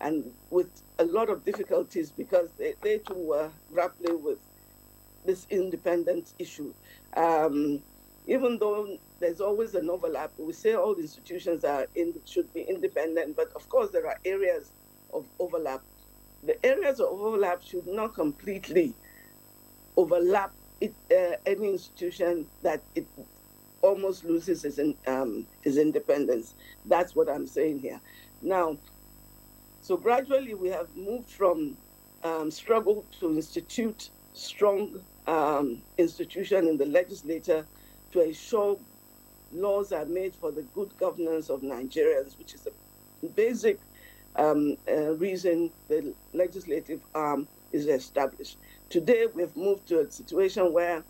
and with a lot of difficulties because they too were grappling with this independence issue. Even though there's always an overlap, we say all institutions should be independent, but of course there are areas of overlap. The areas of overlap should not completely overlap any institution that it almost loses its independence. That's what I'm saying here. Now, so gradually we have moved from struggle to institute strong institution in the legislature to ensure laws are made for the good governance of Nigerians, which is a basic reason the legislative arm is established. Today, we've moved to a situation where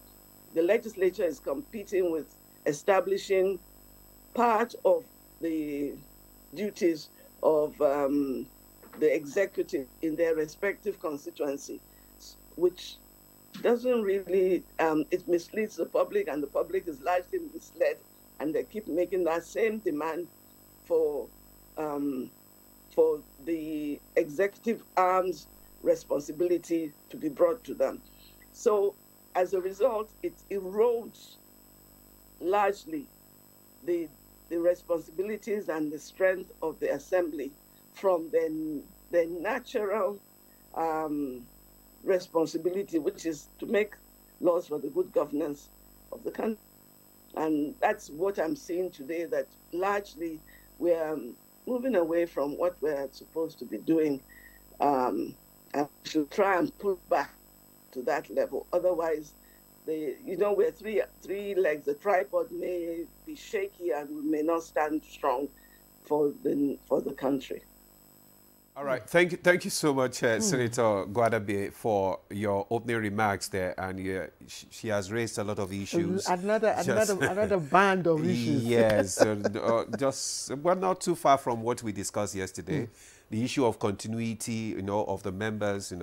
the legislature is competing with establishing part of the duties of the executive in their respective constituency, which doesn't really, it misleads the public, and the public is largely misled, and they keep making that same demand for the executive arm's responsibility to be brought to them. So as a result, it erodes largely the responsibilities and the strength of the assembly from their natural responsibility, which is to make laws for the good governance of the country. And that's what I'm seeing today, that largely we're moving away from what we're supposed to be doing and we should try and pull back to that level. Otherwise, we're three legs. The tripod may be shaky and we may not stand strong for the country. All right, thank you so much, Senator Guadabe, for your opening remarks there, and she has raised a lot of issues. Another band of issues. Yes, we're not too far from what we discussed yesterday. The issue of continuity, of the members,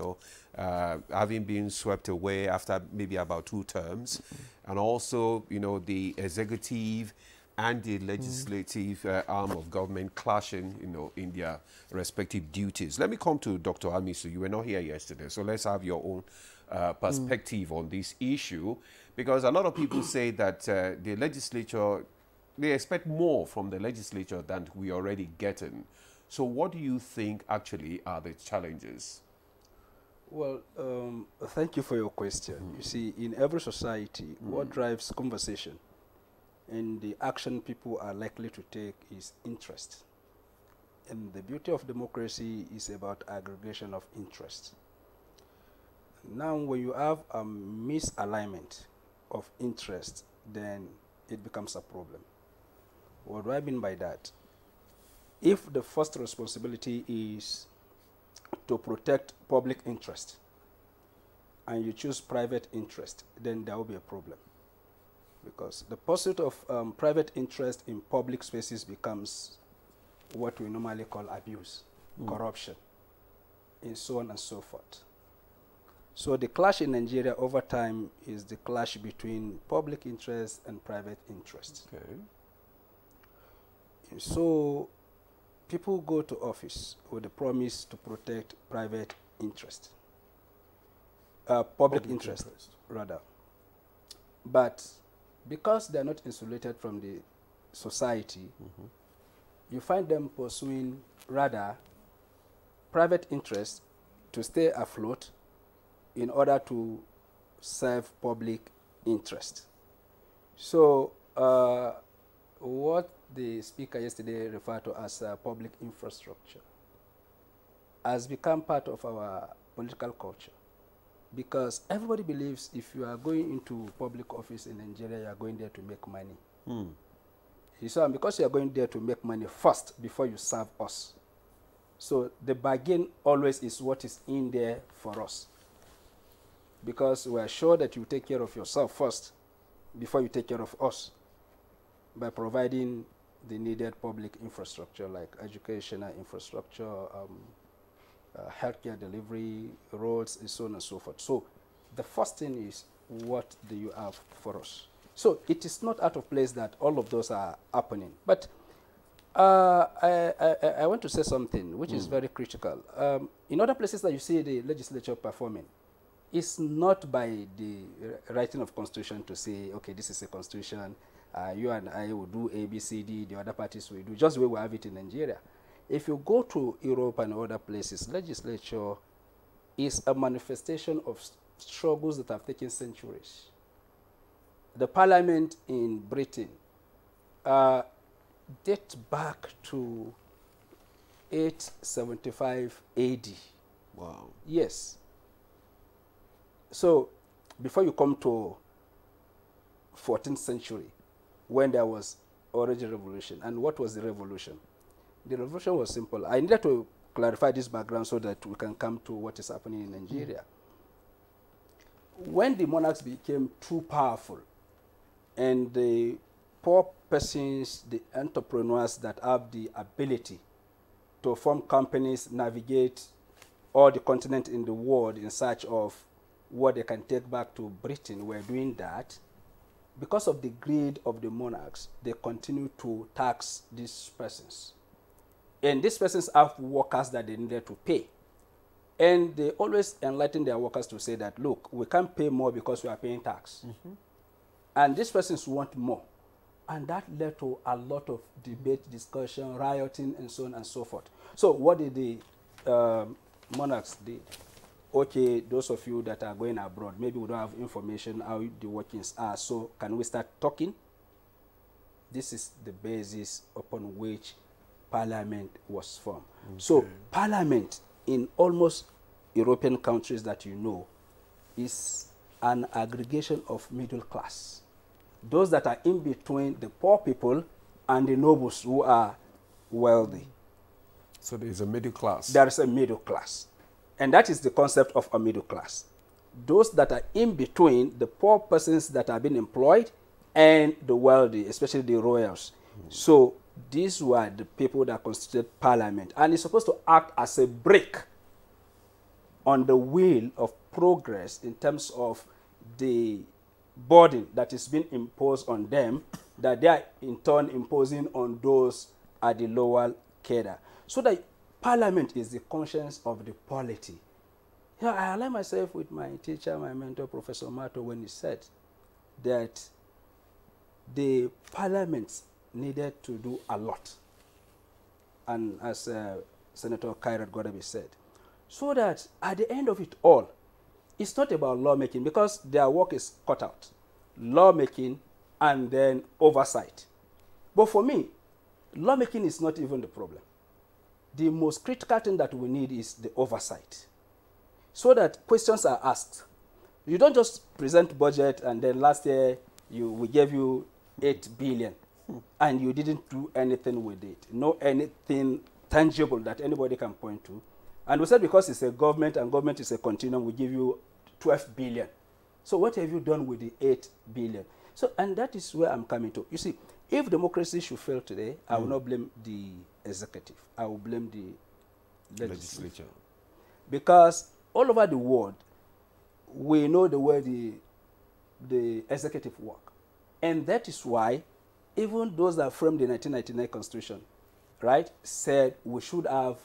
having been swept away after maybe about 2 terms, and also, the executive and the legislative arm of government clashing, in their respective duties. Let me come to Dr. Amisu. You were not here yesterday, so let's have your own perspective on this issue, because a lot of people say that the legislature, they expect more from the legislature than we already getting. So what do you think actually are the challenges? Well, thank you for your question. You see, in every society, what drives conversation and the action people are likely to take is interest. And the beauty of democracy is about aggregation of interest. Now, when you have a misalignment of interest, then it becomes a problem. What do I mean by that? If the first responsibility is to protect public interest, and you choose private interest, then there will be a problem. Because the pursuit of private interest in public spaces becomes what we normally call abuse, corruption, and so on and so forth. So the clash in Nigeria over time is the clash between public interest and private interest. Okay. And so people go to office with the promise to protect private interest, public interest, rather. But because they are not insulated from the society, you find them pursuing rather private interest to stay afloat in order to serve public interest. So what the speaker yesterday referred to as public infrastructure has become part of our political culture, because everybody believes if you are going into public office in Nigeria, you are going there to make money. So because you are going there to make money first before you serve us. So the bargain always is what is in there for us, because we are sure that you take care of yourself first before you take care of us by providing the needed public infrastructure like educational infrastructure, healthcare delivery, roads, and so on and so forth. So the first thing is, what do you have for us? So it is not out of place that all of those are happening. But I want to say something which is very critical. In other places that you see the legislature performing, it's not by the writing of constitution to say, okay, this is a constitution, you and I will do A, B, C, D, the other parties will do, just the way we have it in Nigeria. If you go to Europe and other places, legislature is a manifestation of struggles that have taken centuries. The parliament in Britain dates back to 875 AD. Wow. Yes. So before you come to 14th century, when there was Orange Revolution. And what was the revolution? The revolution was simple. I needed to clarify this background so that we can come to what is happening in Nigeria. When the monarchs became too powerful, and the poor persons, the entrepreneurs that have the ability to form companies, navigate all the continent in the world in search of what they can take back to Britain, were doing that. Because of the greed of the monarchs, they continue to tax these persons. And these persons have workers that they needed to pay. And they always enlighten their workers to say that, look, we can't pay more because we are paying tax. And these persons want more. And that led to a lot of debate, discussion, rioting, and so on and so forth. So what did the monarchs do? Okay, those of you that are going abroad, maybe we don't have information how the workings are, so can we start talking? This is the basis upon which Parliament was formed. So Parliament in almost European countries that you know is an aggregation of middle class. Those that are in between the poor people and the nobles who are wealthy. So there is a middle class. There is a middle class. And that is the concept of a middle class. Those that are in between the poor persons that are being employed and the wealthy, especially the royals. So these were the people that constituted parliament. And it's supposed to act as a brake on the wheel of progress in terms of the burden that is being imposed on them, that they are in turn imposing on those at the lower cadre. So that parliament is the conscience of the polity. Yeah, I align myself with my teacher, my mentor, Professor Mato, when he said that the parliament needed to do a lot. And as Senator Kairat Godabi said, so that at the end of it all, it's not about lawmaking because their work is cut out. Lawmaking and then oversight. But for me, lawmaking is not even the problem. The most critical thing that we need is the oversight. So that questions are asked. You don't just present budget and then last year we gave you 8 billion and you didn't do anything with it. No anything tangible that anybody can point to. And we said because it's a government and government is a continuum, we give you 12 billion. So what have you done with the 8 billion? So, and that is where I'm coming to. You see, if democracy should fail today, I will not blame the executive. I will blame the legislature. Because all over the world, we know the way the executive work. And that is why even those that framed the 1999 Constitution, right, said we should have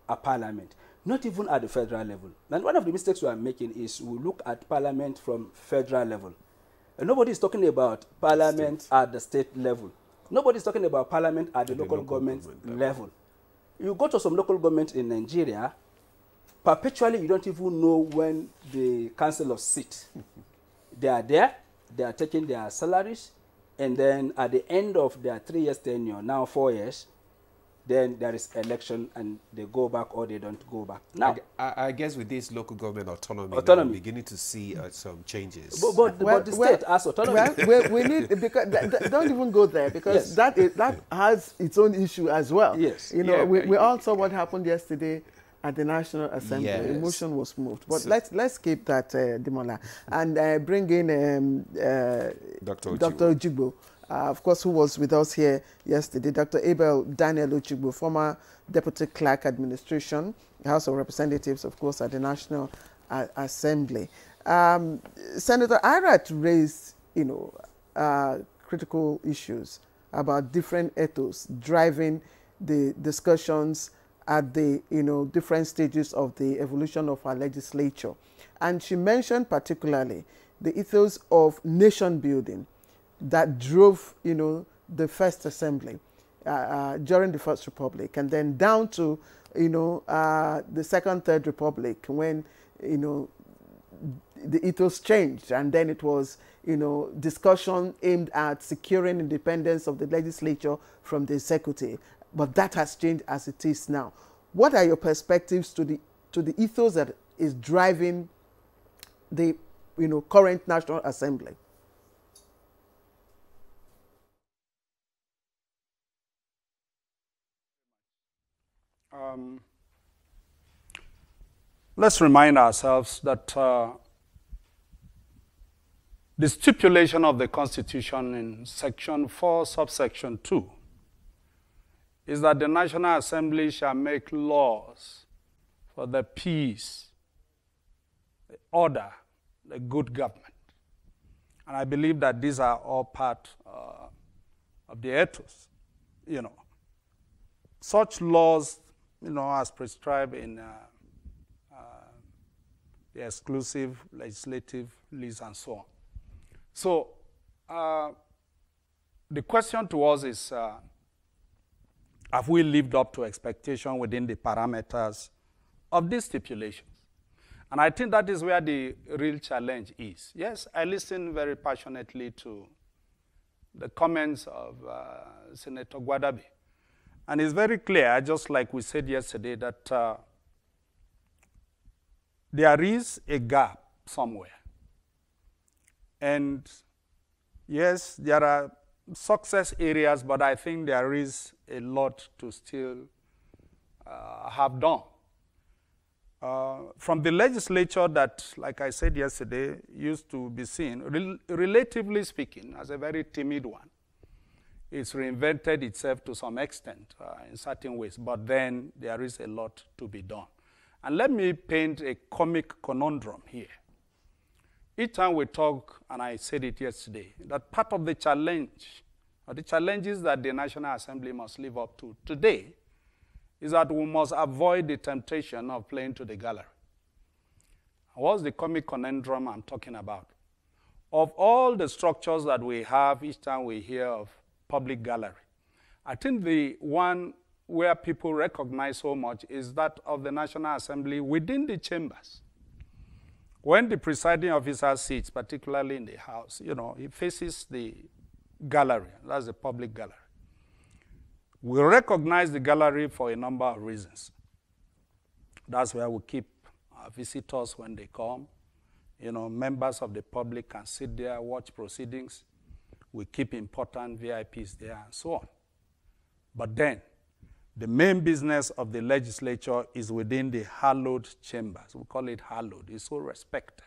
a parliament, not even at the federal level. And one of the mistakes we are making is we look at parliament from federal level. And nobody is talking about parliament at the state level. Nobody is talking about parliament at the local government level. You go to some local government in Nigeria, perpetually you don't even know when the councillors sit. They are there, they are taking their salaries, and then at the end of their 3 years tenure, now 4 years, then there is election and they go back or they don't go back. Now, I guess with this local government autonomy. We're beginning to see some changes. But the state has autonomy. Well, we need, because don't even go there, because that has its own issue as well. Yes. You know, we all saw what happened yesterday at the National Assembly. Yes. Emotion was moved. But let's keep that, Demola, and bring in Dr. Ojigbo. Of course, who was with us here yesterday, Dr. Abel Daniel Ojigbo, former Deputy Clerk Administration, House of Representatives, of course, at the National Assembly. Senator Irat raised, critical issues about different ethos driving the discussions at the, different stages of the evolution of our legislature. And she mentioned particularly the ethos of nation building that drove, the First Assembly during the First Republic, and then down to, the Second, Third Republic, when, the ethos changed, and then it was, discussion aimed at securing independence of the legislature from the executive. But that has changed as it is now. What are your perspectives to the ethos that is driving the, current National Assembly? Let's remind ourselves that the stipulation of the Constitution in Section 4, subsection 2, is that the National Assembly shall make laws for the peace, the order, the good government. And I believe that these are all part of the ethos, Such laws, as prescribed in the exclusive legislative list and so on. So the question to us is, have we lived up to expectation within the parameters of these stipulations? And I think that is where the real challenge is. Yes, I listened very passionately to the comments of Senator Gwadabi. And it's very clear, just like we said yesterday, that there is a gap somewhere. And yes, there are success areas, but I think there is a lot to still have done. From the legislature that, like I said yesterday, used to be seen, relatively speaking, as a very timid one, it's reinvented itself to some extent in certain ways, but then there is a lot to be done. And let me paint a comic conundrum here. Each time we talk, and I said it yesterday, that part of the challenge, or the challenges that the National Assembly must live up to today, is that we must avoid the temptation of playing to the gallery. What's the comic conundrum I'm talking about? Of all the structures that we have each time we hear of public gallery, I think the one where people recognize so much is that of the National Assembly within the chambers. When the presiding officer sits, particularly in the House, you know, he faces the gallery. That's the public gallery. We recognize the gallery for a number of reasons. That's where we keep our visitors when they come. You know, members of the public can sit there, watch proceedings. We keep important VIPs there and so on. But then, the main business of the legislature is within the hallowed chambers. We call it hallowed. It's so respected.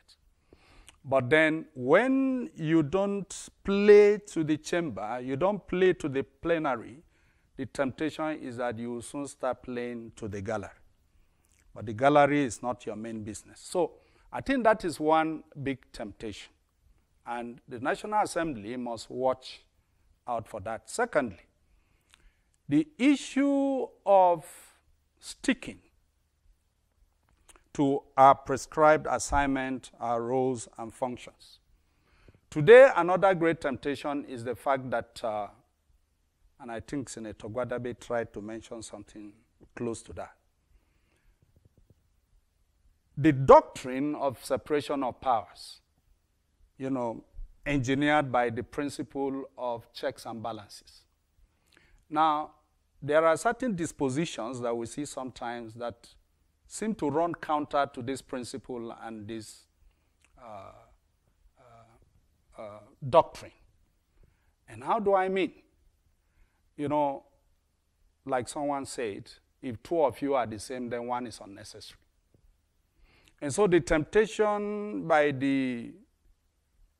But then, when you don't play to the chamber, you don't play to the plenary, the temptation is that you will soon start playing to the gallery. But the gallery is not your main business. So I think that is one big temptation. And the National Assembly must watch out for that. Secondly, the issue of sticking to our prescribed assignment, our roles and functions. Today, another great temptation is the fact that and I think Senator Gwadabe tried to mention something close to that. The doctrine of separation of powers, you know, engineered by the principle of checks and balances. Now, there are certain dispositions that we see sometimes that seem to run counter to this principle and this doctrine. And how do I mean? You know, like someone said, if two of you are the same, then one is unnecessary. And so the temptation by the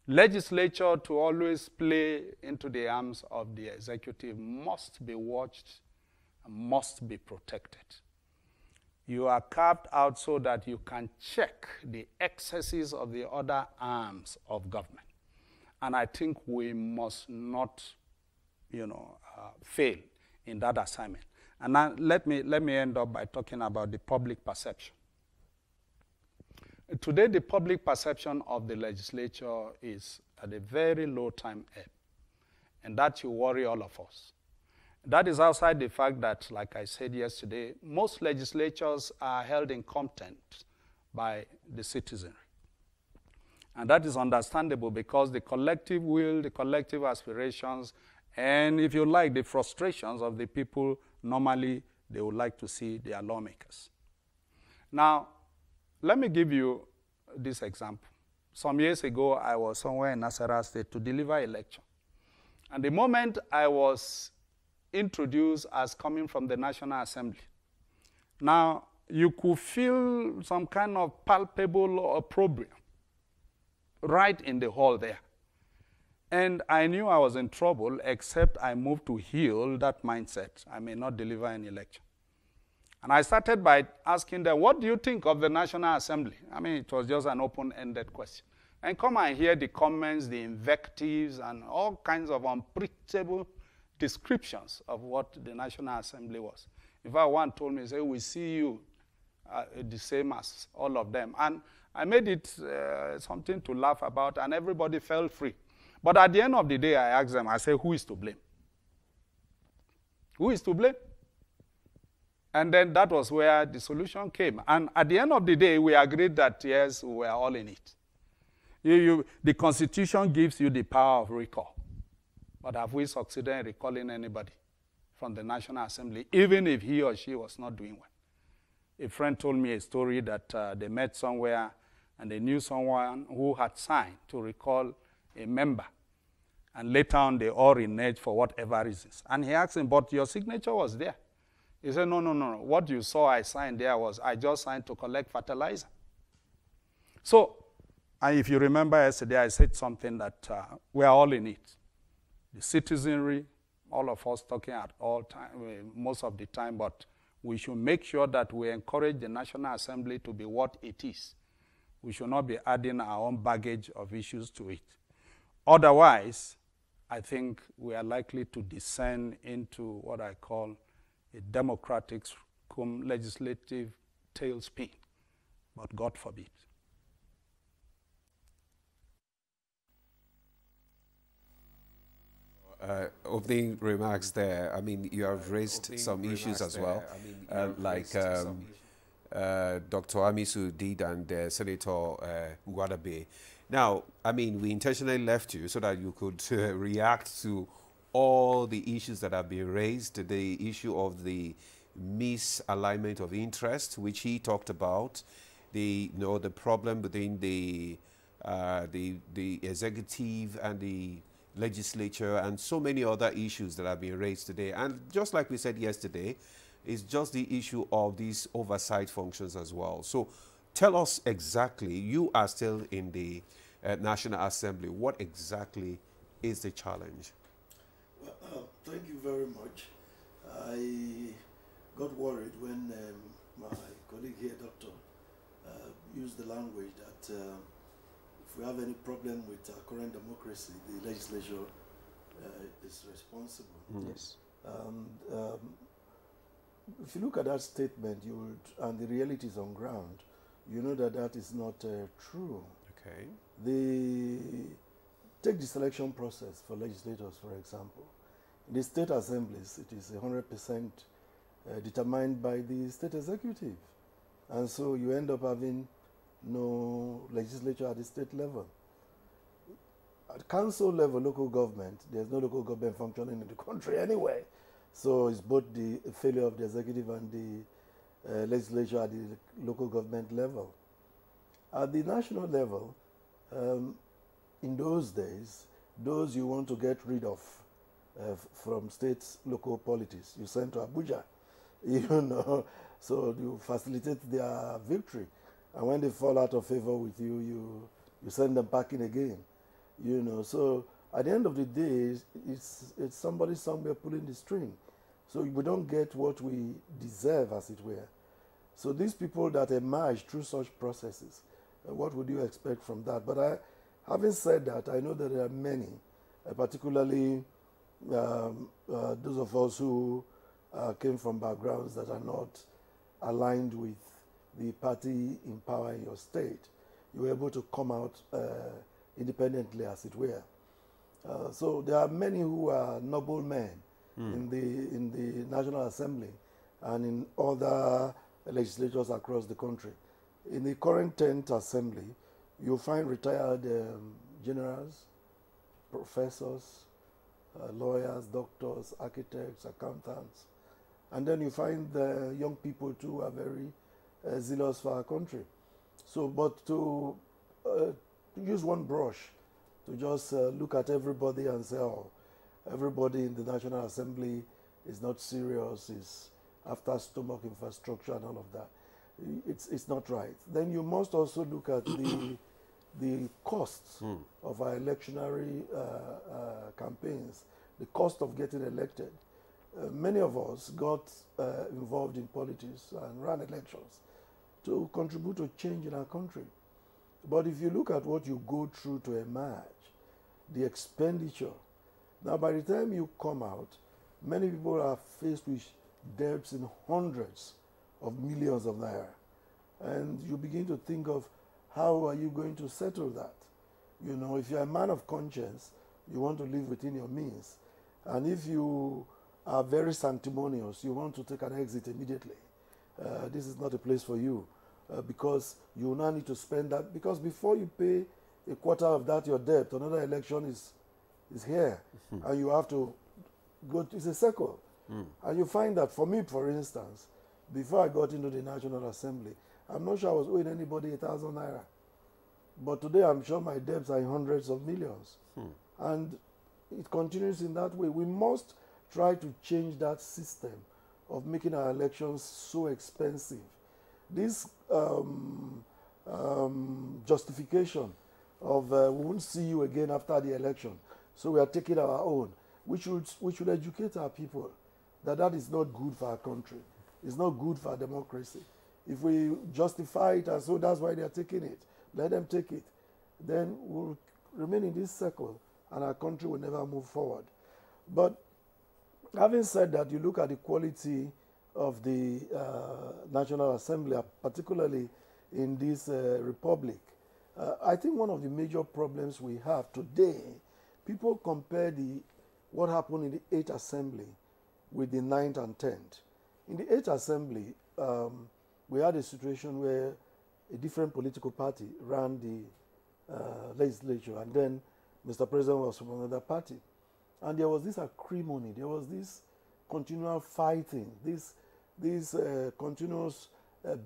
legislature to always play into the arms of the executive must be watched and must be protected. You are carved out so that you can check the excesses of the other arms of government. And I think we must not, you know, fail in that assignment. And now let me end up by talking about the public perception. Today, the public perception of the legislature is at a very low time ebb, and that should worry all of us. That is outside the fact that, like I said yesterday, most legislatures are held in contempt by the citizenry. And that is understandable because the collective will, the collective aspirations, and if you like, the frustrations of the people, normally they would like to see their lawmakers. Now, let me give you this example. Some years ago, I was somewhere in Nasarawa State to deliver a lecture. And the moment I was introduced as coming from the National Assembly, now you could feel some kind of palpable opprobrium right in the hall there. And I knew I was in trouble, except I moved to heal that mindset. I may not deliver any lecture. And I started by asking them, what do you think of the National Assembly? I mean, it was just an open-ended question. And come and hear the comments, the invectives, and all kinds of unpreachable descriptions of what the National Assembly was. In fact, one told me, say, we see you the same as all of them. And I made it something to laugh about, and everybody felt free. But at the end of the day, I asked them, I said, who is to blame? Who is to blame? And then that was where the solution came. And at the end of the day, we agreed that, yes, we were all in it. The Constitution gives you the power of recall. But have we succeeded in recalling anybody from the National Assembly, even if he or she was not doing well? A friend told me a story that they met somewhere and they knew someone who had signed to recall a member. And later on, they all reneged for whatever reasons. And he asked him, but your signature was there. He said, no, no, no. What you saw I signed there was I just signed to collect fertilizer. So, and if you remember yesterday, I said something that we are all in it. The citizenry, all of us talking at all time, most of the time, but we should make sure that we encourage the National Assembly to be what it is. We should not be adding our own baggage of issues to it. Otherwise, I think we are likely to descend into what I call a democratic legislative tailspin, but God forbid. Opening remarks there. I mean, you have raised some issues as well, like Dr. Amisu did and Senator Guadabe. Now, I mean, we intentionally left you so that you could react to all the issues that have been raised, the issue of the misalignment of interest, which he talked about, the problem between the executive and the legislature, and so many other issues that have been raised today. And just like we said yesterday, it's just the issue of these oversight functions as well. So tell us exactly, you are still in the National Assembly, what exactly is the challenge? Well, thank you very much. I got worried when my colleague here, Doctor, used the language that if we have any problem with our current democracy, the legislature is responsible. Yes. If you look at that statement, and the realities on ground, you know that that is not true. Okay. Take the selection process for legislators, for example. In the state assemblies, it is 100% determined by the state executive. And so you end up having no legislature at the state level. At council level, local government, there's no local government functioning in the country anyway. So it's both the failure of the executive and the legislature at the local government level. At the national level, in those days, those you want to get rid of from state local politics, you send to Abuja, you know, so you facilitate their victory. And when they fall out of favor with you, you send them packing again, you know. So at the end of the day, it's somebody somewhere pulling the string. So we don't get what we deserve, as it were. So these people that emerge through such processes, what would you expect from that? But having said that, I know that there are many, particularly those of us who came from backgrounds that are not aligned with the party in power in your state. You were able to come out independently, as it were. So there are many who are noble men in the National Assembly and in other legislatures across the country. In the current 10th Assembly, you'll find retired generals, professors, lawyers, doctors, architects, accountants. And then you find the young people too who are very zealous for our country. So, but to use one brush, to just look at everybody and say, oh, everybody in the National Assembly is not serious, is after stomach infrastructure and all of that. It's not right. Then you must also look at the costs of our electionary campaigns, the cost of getting elected. Many of us got involved in politics and ran elections to contribute to change in our country. But if you look at what you go through to emerge, the expenditure, now by the time you come out, many people are faced with debts in hundreds of millions of naira. And you begin to think of how are you going to settle that? You know, if you're a man of conscience, you want to live within your means. And if you are very sanctimonious, you want to take an exit immediately. This is not a place for you because you now need to spend that, because before you pay a quarter of that, your debt, another election is here. And you have to go, it's a circle. And you find that, for me, for instance, before I got into the National Assembly, I'm not sure I was owing anybody 1,000 naira. But today I'm sure my debts are in hundreds of millions. And it continues in that way. We must try to change that system of making our elections so expensive. This justification of we won't see you again after the election, so we are taking our own. We should educate our people that that is not good for our country. It's not good for our democracy. If we justify it and so that's why they are taking it, let them take it. Then we'll remain in this circle and our country will never move forward. But having said that, you look at the quality of the National Assembly, particularly in this republic. I think one of the major problems we have today, people compare what happened in the 8th Assembly with the 9th and 10th. In the 8th Assembly, we had a situation where a different political party ran the legislature, and then Mr. President was from another party. And there was this acrimony, there was this continual fighting, this continuous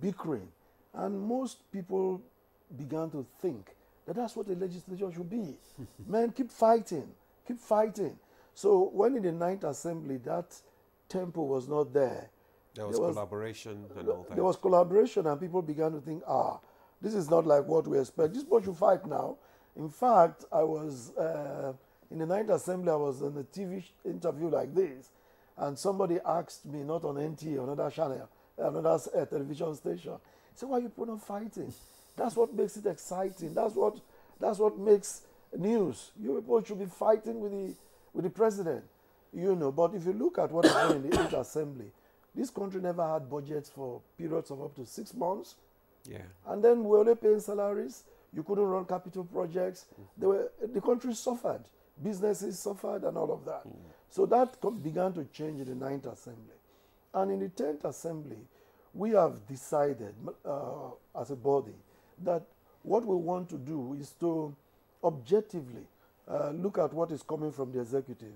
bickering. And most people began to think that that's what a legislature should be. Man, keep fighting, keep fighting. So when in the 9th Assembly that tempo was not there, there was collaboration and all that. There was collaboration and people began to think, this is not like what we expect. This boy should fight now. In fact, I was, in the 9th Assembly, I was on a TV interview like this, and somebody asked me, not on NTA, another channel, another television station, he said, why are you people not fighting? That's what makes it exciting. That's what makes news. You people should be fighting with the president, you know. But if you look at what happened in the 8th Assembly, this country never had budgets for periods of up to 6 months. Yeah. And then we were only paying salaries. You couldn't run capital projects. The country suffered. Businesses suffered and all of that. So that began to change in the 9th Assembly. And in the 10th Assembly, we have decided as a body that what we want to do is to objectively look at what is coming from the executive.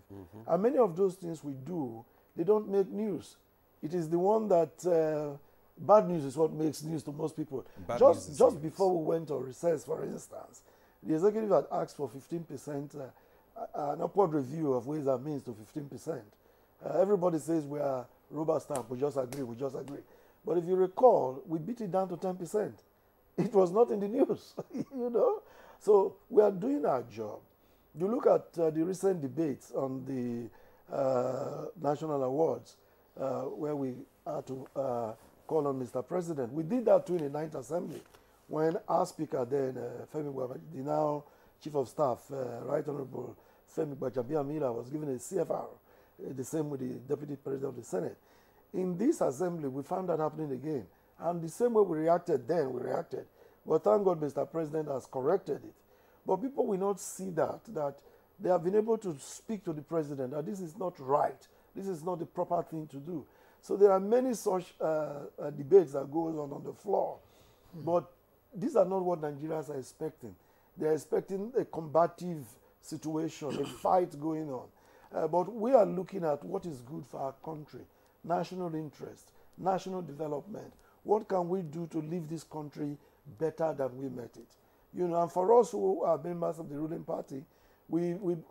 And many of those things we do, they don't make news. It is the one that bad news is what makes news to most people. Just before we went on recess, for instance, the executive had asked for 15%, an upward review of Ways and Means to 15%. Everybody says we are rubber stamp, we just agree. But if you recall, we beat it down to 10%. It was not in the news, you know. So we are doing our job. You look at the recent debates on the national awards, where we had to call on Mr. President. We did that too in the 9th Assembly when our speaker then, Femi Gbajabiamila, the now Chief of Staff, Right Honorable Femi Gbajabiamila, was given a CFR, the same with the Deputy President of the Senate. In this assembly, we found that happening again. And the same way we reacted then, we reacted. But thank God Mr. President has corrected it. But people will not see that they have been able to speak to the President that this is not right. This is not the proper thing to do. So there are many such debates that goes on the floor. But these are not what Nigerians are expecting. They are expecting a combative situation, a fight going on. But we are looking at what is good for our country, national interest, national development. What can we do to leave this country better than we met it? You know, and for us who are members of the ruling party,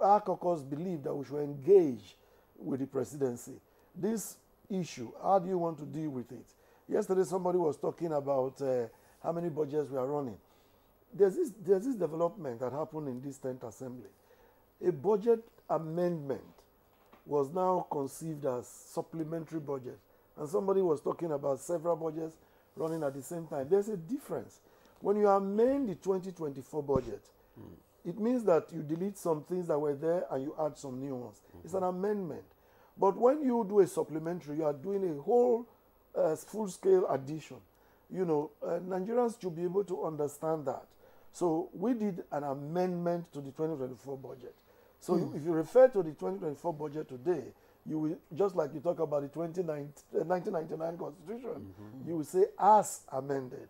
our caucus believe that we should engage with the presidency. This issue, how do you want to deal with it? Yesterday somebody was talking about how many budgets we are running. There's this development that happened in this 10th Assembly. A budget amendment was now conceived as supplementary budget. And somebody was talking about several budgets running at the same time. There's a difference. When you amend the 2024 budget, it means that you delete some things that were there and you add some new ones. It's an amendment. But when you do a supplementary, you are doing a whole full-scale addition. You know, Nigerians should be able to understand that. So we did an amendment to the 2024 budget. So if you refer to the 2024 budget today, you will, just like you talk about the 1999 Constitution, you will say as amended.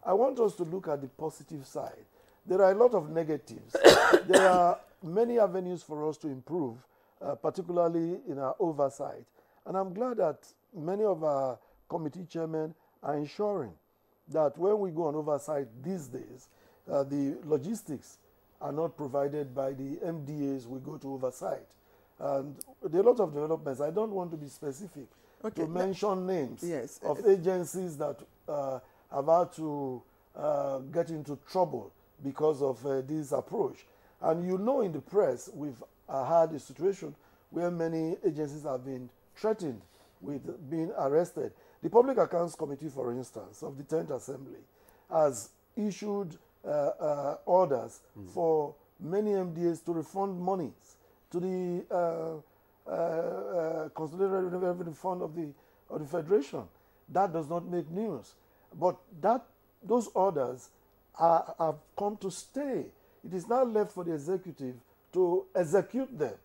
I want us to look at the positive side. There are a lot of negatives. There are many avenues for us to improve, particularly in our oversight. And I'm glad that many of our committee chairmen are ensuring that when we go on oversight these days, the logistics are not provided by the MDAs we go to oversight. And there are a lot of developments. I don't want to be specific to mention names of agencies that have had to get into trouble because of this approach. And you know, in the press, we've had a situation where many agencies have been threatened with being arrested. The Public Accounts Committee, for instance, of the 10th Assembly, has issued orders for many MDAs to refund monies to the Consolidated Revenue Fund of the Federation. That does not make news. But those orders have come to stay. It is now left for the executive to execute them.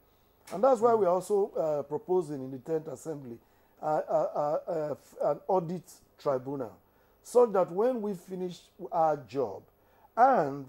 And that's why we're also proposing in the 10th Assembly an audit tribunal, so that when we finish our job and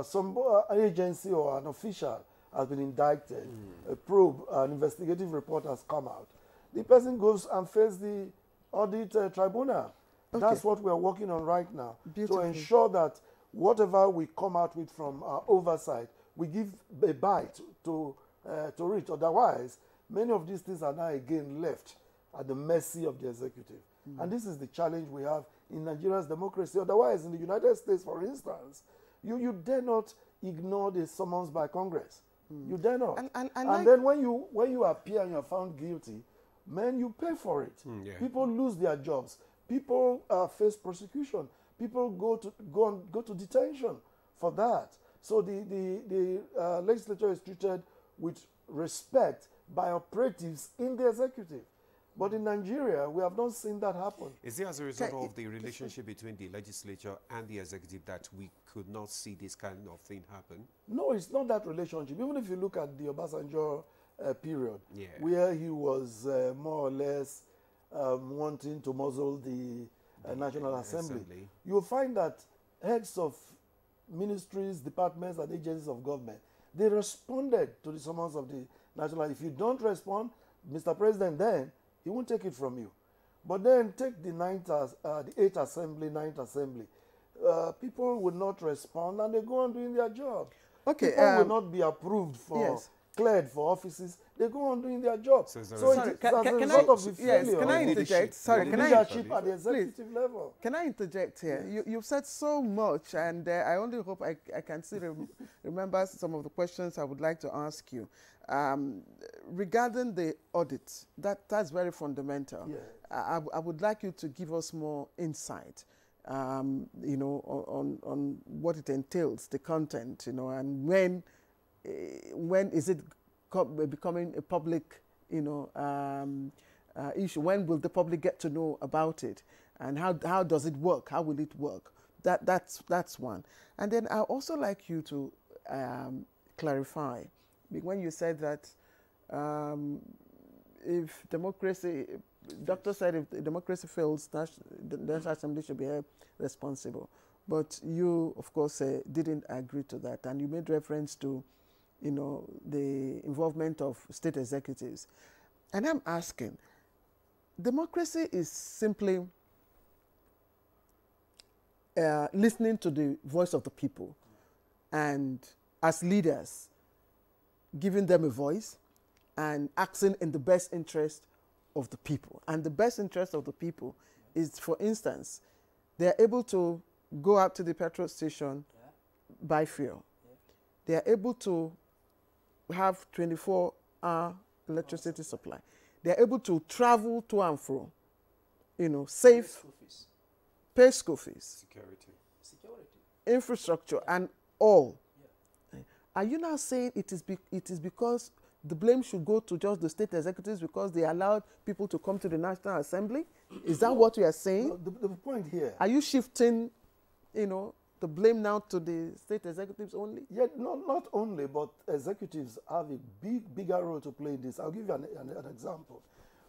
some agency or an official has been indicted, a probe, an investigative report has come out, the person goes and faces the audit tribunal. Okay. That's what we're working on right now, to ensure that whatever we come out with from our oversight, we give a bite to it. Otherwise, many of these things are now again left at the mercy of the executive. And this is the challenge we have in Nigeria's democracy. Otherwise, in the United States, for instance, you dare not ignore the summons by Congress. You dare not. And then when you appear and you're found guilty, man, you pay for it. People lose their jobs. People face prosecution. People go to detention for that. So the legislature is treated with respect by operatives in the executive. But in Nigeria, we have not seen that happen. Is it as a result of the relationship between the legislature and the executive that we could not see this kind of thing happen? No, it's not that relationship. Even if you look at the Obasanjo period, where he was more or less wanting to muzzle the National Assembly, you'll find that heads of ministries, departments, and agencies of government, they responded to the summons of the National. If you don't respond, Mr. President, then he won't take it from you. But then take the 8th Assembly, 9th Assembly. People will not respond and they go on doing their job. Okay, people will not be approved for, cleared for offices. They go on doing their job. So it's as a result of the failure. Can I interject? Sorry, can I leadership at the executive level. Can I interject here? You've said so much, and I only hope I can still remember some of the questions I would like to ask you. Regarding the audit, that's very fundamental. I would like you to give us more insight, you know, on what it entails, the content, you know, and when is it becoming a public, you know, issue? When will the public get to know about it, and how does it work? How will it work? That's one. And then I also like you to clarify when you said that if democracy, doctor said if democracy fails, the National Assembly should be held responsible. But you, of course, didn't agree to that, and you made reference to, you know, the involvement of state executives. And I'm asking, democracy is simply listening to the voice of the people, and as leaders, giving them a voice and acting in the best interest of the people. And the best interest of the people is, for instance, they're able to go out to the petrol station, buy fuel. They are able to have 24-hour electricity supply. They are able to travel to and fro, you know, safe, pay school fees, security, infrastructure, and all. Are you now saying it is because the blame should go to just the state executives because they allowed people to come to the National Assembly? Is that what you are saying? No, the point here. Are you shifting, you know, the blame now to the state executives only? Yeah, not only, but executives have a bigger role to play in this. I'll give you an example.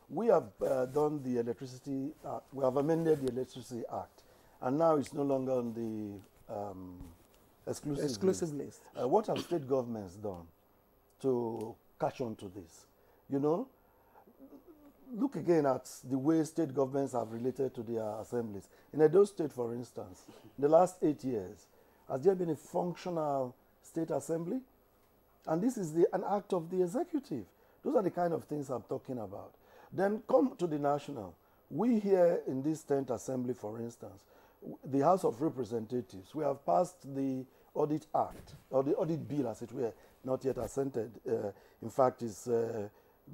We have done the Electricity Act. We have amended the Electricity Act, and now it's no longer on the exclusive list. What have state governments done to catch on to this? You know, look again at the way state governments have related to their assemblies. In Edo State, for instance, in the last 8 years, has there been a functional state assembly? And this is an act of the executive. Those are the kind of things I'm talking about. Then come to the national. We here in this 10th assembly, for instance, the House of Representatives, we have passed the Audit Act, or the Audit Bill, as it were, not yet assented. In fact, it's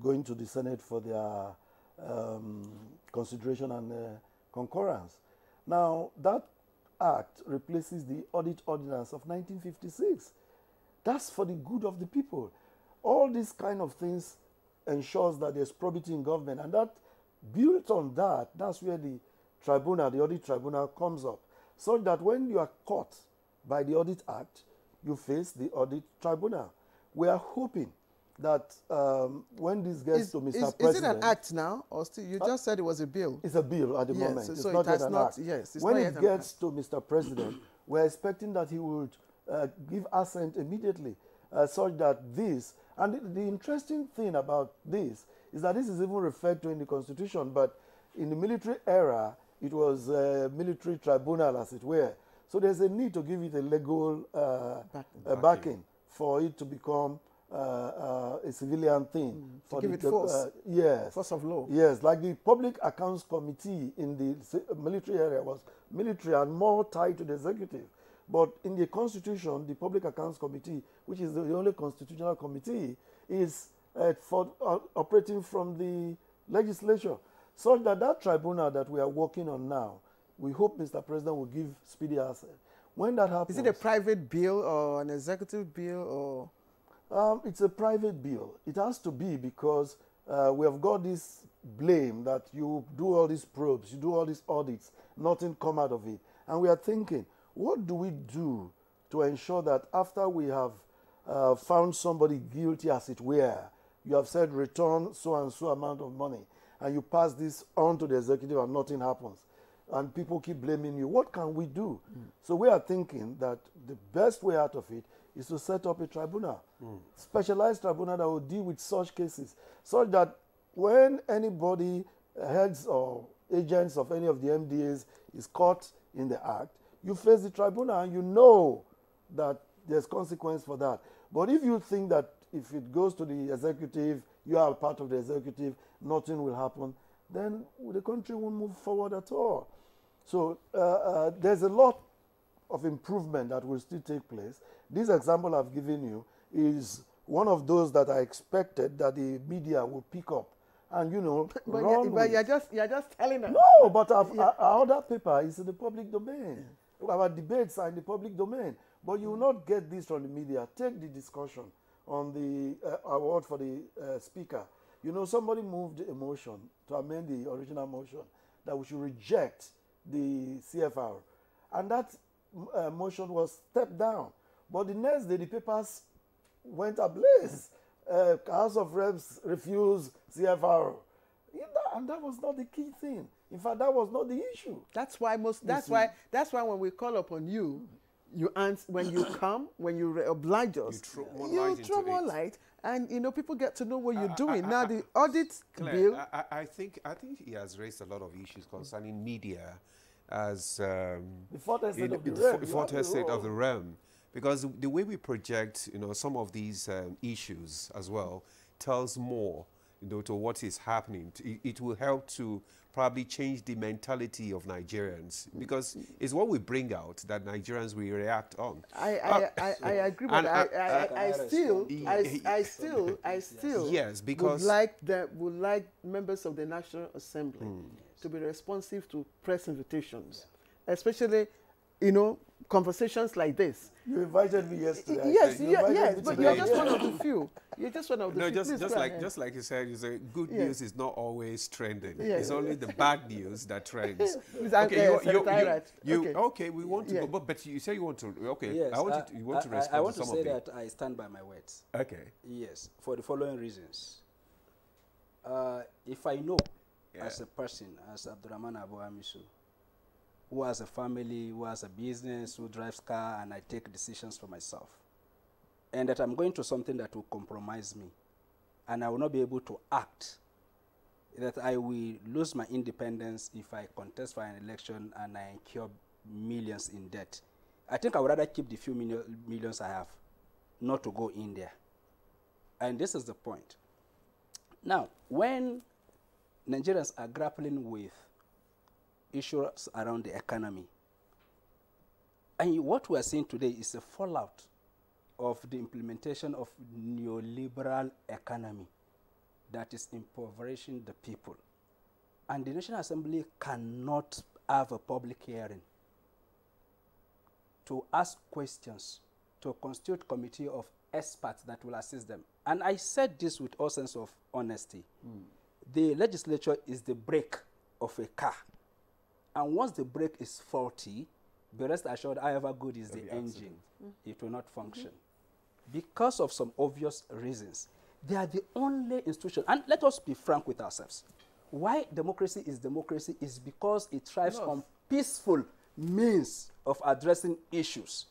going to the Senate for their consideration and concurrence. Now, that act replaces the Audit Ordinance of 1956. That's for the good of the people. All these kind of things ensures that there's probity in government, and that built on that, that's where the tribunal, the Audit Tribunal, comes up, so that when you are caught by the Audit Act, you face the Audit Tribunal. We are hoping that when this gets to Mr. President... Is it an act now, or still, you just said it was a bill? It's a bill at the moment. So it's so not it has yet an not, act. yes, it's when not it yet an gets act. to Mr. President, we're expecting that he would give assent immediately, such that this... And the interesting thing about this is that this is even referred to in the Constitution, but in the military era, it was a military tribunal, as it were. So there's a need to give it a legal backing for it to become a civilian thing. To give it force. Yes. Force of law. Yes, like the Public Accounts Committee in the military area was military and more tied to the executive. But in the Constitution, the Public Accounts Committee, which is the only constitutional committee, is operating from the legislature. So that tribunal that we are working on now, we hope Mr. President will give speedy access. When that happens... Is it a private bill or an executive bill, or...? It's a private bill. It has to be, because we have got this blame that you do all these probes, you do all these audits, nothing come out of it. And we are thinking, what do we do to ensure that after we have found somebody guilty, as it were, you have said return so and so amount of money, and you pass this on to the executive and nothing happens, and people keep blaming you, what can we do? So we are thinking that the best way out of it is to set up a tribunal, specialized tribunal that will deal with such cases, so that when anybody, heads or agents of any of the MDAs, is caught in the act, you face the tribunal and you know that there's consequence for that. But if you think that if it goes to the executive, you are part of the executive, nothing will happen, then the country won't move forward at all. So there's a lot of improvement that will still take place. This example I've given you is one of those that I expected that the media will pick up. And, you know, but you're just telling us. No, but our other paper is in the public domain. Our debates are in the public domain. But you will not get this from the media. Take the discussion on the award for the speaker. You know, somebody moved a motion to amend the original motion that we should reject the CFR. And that motion was stepped down. But the next day, the papers went ablaze. House of Reps refused CFR. And that was not the key thing. In fact, that was not the issue. That's why that's why when we call upon you, you answer, when you come, when you oblige us, you throw more light, and you know people get to know what you're doing. Now the audit bill. I think he has raised a lot of issues concerning media as the fourth estate of the realm. Because the way we project, you know, some of these issues as well tells more, you know, to what is happening. It will help to probably change the mentality of Nigerians, because it's what we bring out that Nigerians will react on. I agree, but I still yes, because would like members of the National Assembly to be responsive to press invitations, especially, you know, conversations like this. You invited me yesterday. Yes, but you're just one of the few. You're just one of the few. Just like you said, good news is not always trending. It's only the bad news that trends. Okay, we want to go, but you say you want to. Okay, yes, I want you want to respond. I want to say some of that I stand by my words. Okay. Yes, for the following reasons. If I know as a person, as Abdurrahman Abu Amisu, who has a family, who has a business, who drives car, and I take decisions for myself, and that I'm going to something that will compromise me, and I will not be able to act that I will lose my independence if I contest for an election and I incur millions in debt. I think I would rather keep the few millions I have, not to go in there. And this is the point. Now, when Nigerians are grappling with issues around the economy, and what we are seeing today is a fallout of the implementation of neoliberal economy that is impoverishing the people. And the National Assembly cannot have a public hearing to ask questions, to constitute a committee of experts that will assist them. And I said this with all sense of honesty. The legislature is the brake of a car. And once the brake is faulty, be rest assured, however good is the engine, it will not function. Because of some obvious reasons. They are the only institution, and let us be frank with ourselves. Why democracy is because it thrives on peaceful means of addressing issues.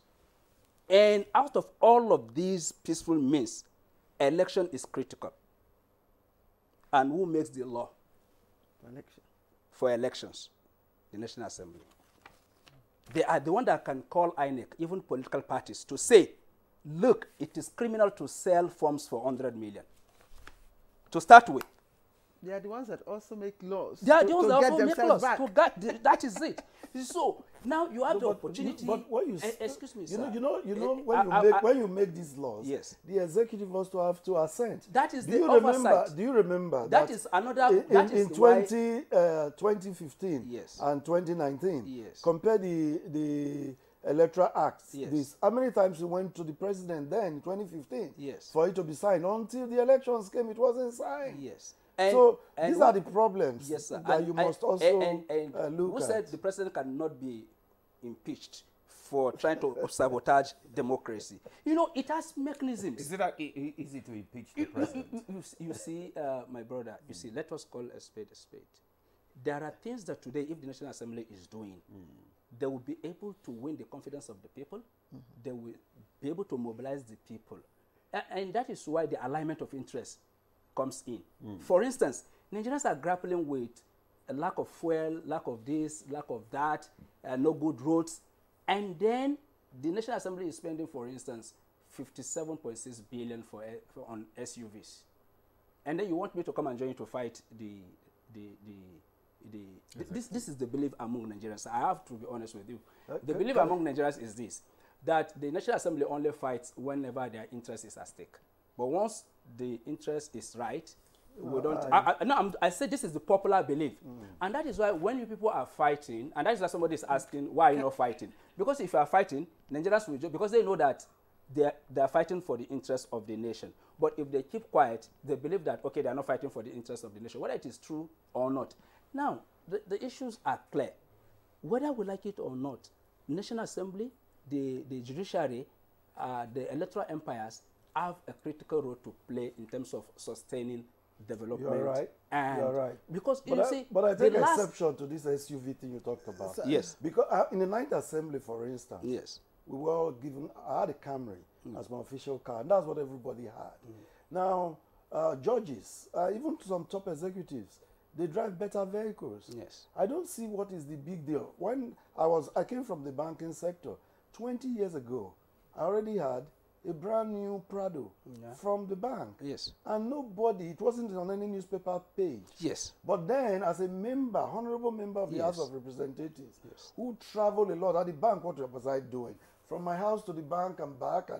And out of all of these peaceful means, election is critical. And who makes the law? For elections? The National Assembly. They are the one that can call INEC, even political parties, to say, look, it is criminal to sell forms for 100 million. To start with. They are the ones that also make laws. They are the ones that also make laws. That is it. So now you have the opportunity. But what you excuse me, you sir. know, when you make these laws, yes, the executive also have to assent. That is the oversight. Do you remember that is another? In 2015 yes, and 2019, yes, compare the Electoral Acts. Yes. How many times you went to the president then in 2015 yes, for it to be signed? Until the elections came, it wasn't signed. Yes. So these are the problems, yes, sir, that you must also look who said the president cannot be impeached for trying to sabotage democracy? You know, it has mechanisms. Is it that easy to impeach the president? You see, my brother, you see, let us call a spade a spade. There are things that today, if the National Assembly is doing, they will be able to win the confidence of the people. They will be able to mobilize the people. And that is why the alignment of interest comes in. For instance, Nigerians are grappling with a lack of fuel, lack of this, lack of that, no good roads. And then the National Assembly is spending, for instance, 57.6 billion on SUVs. And then you want me to come and join you to fight this is the belief among Nigerians. I have to be honest with you. The belief among Nigerians is this, that the National Assembly only fights whenever their interest is at stake. But once the interest is right, we don't. I say this is the popular belief. And that is why when you people are fighting, and that is why somebody is asking, why are you not fighting? Because if you are fighting, Nigerians will, because they know that they are fighting for the interest of the nation. But if they keep quiet, they believe that, okay, they are not fighting for the interest of the nation, whether it is true or not. Now, the issues are clear. Whether we like it or not, National Assembly, the judiciary, the electoral empires have a critical role to play in terms of sustaining development. You're right. And you're right. Because but I take exception to this SUV thing you talked about. Yes. Because in the 9th Assembly, for instance, yes, we were all given, I had a Camry as my official car, and that's what everybody had. Now, judges, even some top executives, they drive better vehicles. Yes. I don't see what is the big deal. When I came from the banking sector 20 years ago, I already had a brand new Prado from the bank. Yes. And nobody, it wasn't on any newspaper page. Yes. But then, as a member, honorable member of the House of Representatives, who travel a lot at the bank, what was I doing? From my house to the bank and back,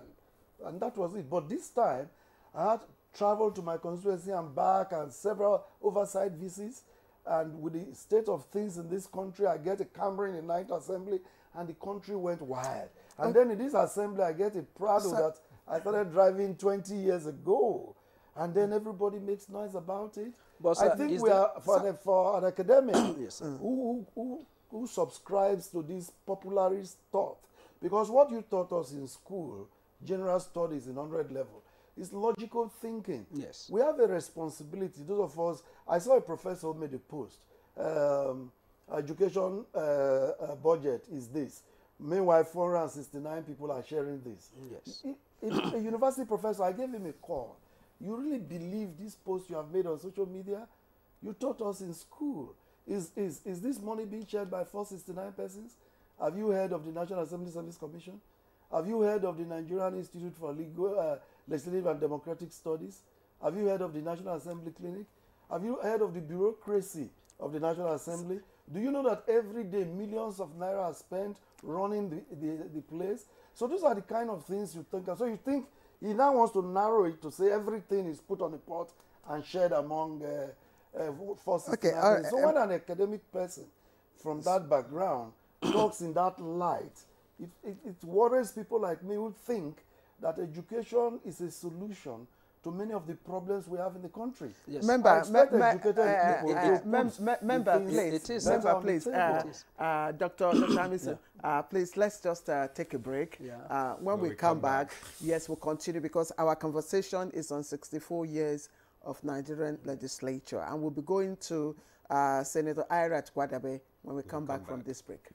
and that was it. But this time, I had traveled to my constituency and back, and several oversight visits. And with the state of things in this country, I get a Camry in the 9th Assembly, and the country went wild. And then in this assembly, I get a Prado that I started driving 20 years ago. And then everybody makes noise about it. But I think we are, for an academic who subscribes to this popularist thought, because what you taught us in school, general studies in 100 level, is logical thinking. Yes. We have a responsibility, those of us. I saw a professor who made a post. Education budget is this. Meanwhile, 469 people are sharing this. Yes. A university professor, I gave him a call. You really believe this post you have made on social media? You taught us in school. Is this money being shared by 469 persons? Have you heard of the National Assembly Service Commission? Have you heard of the Nigerian Institute for Legislative and Democratic Studies? Have you heard of the National Assembly Clinic? Have you heard of the bureaucracy of the National Assembly? Do you know that every day millions of naira are spent running the place? So those are the kind of things you think. So you think he now wants to narrow it to say everything is put on a pot and shared among forces. Okay, so when an academic person from that background talks in that light, it worries people like me who think that education is a solution to many of the problems we have in the country. Yes. Member, please. Dr. Hamisu, please, let's just take a break. Yeah. When we come back, yes, we'll continue because our conversation is on 64 years of Nigerian legislature, and we'll be going to Senator Irat Gwadabe when we come back from this break.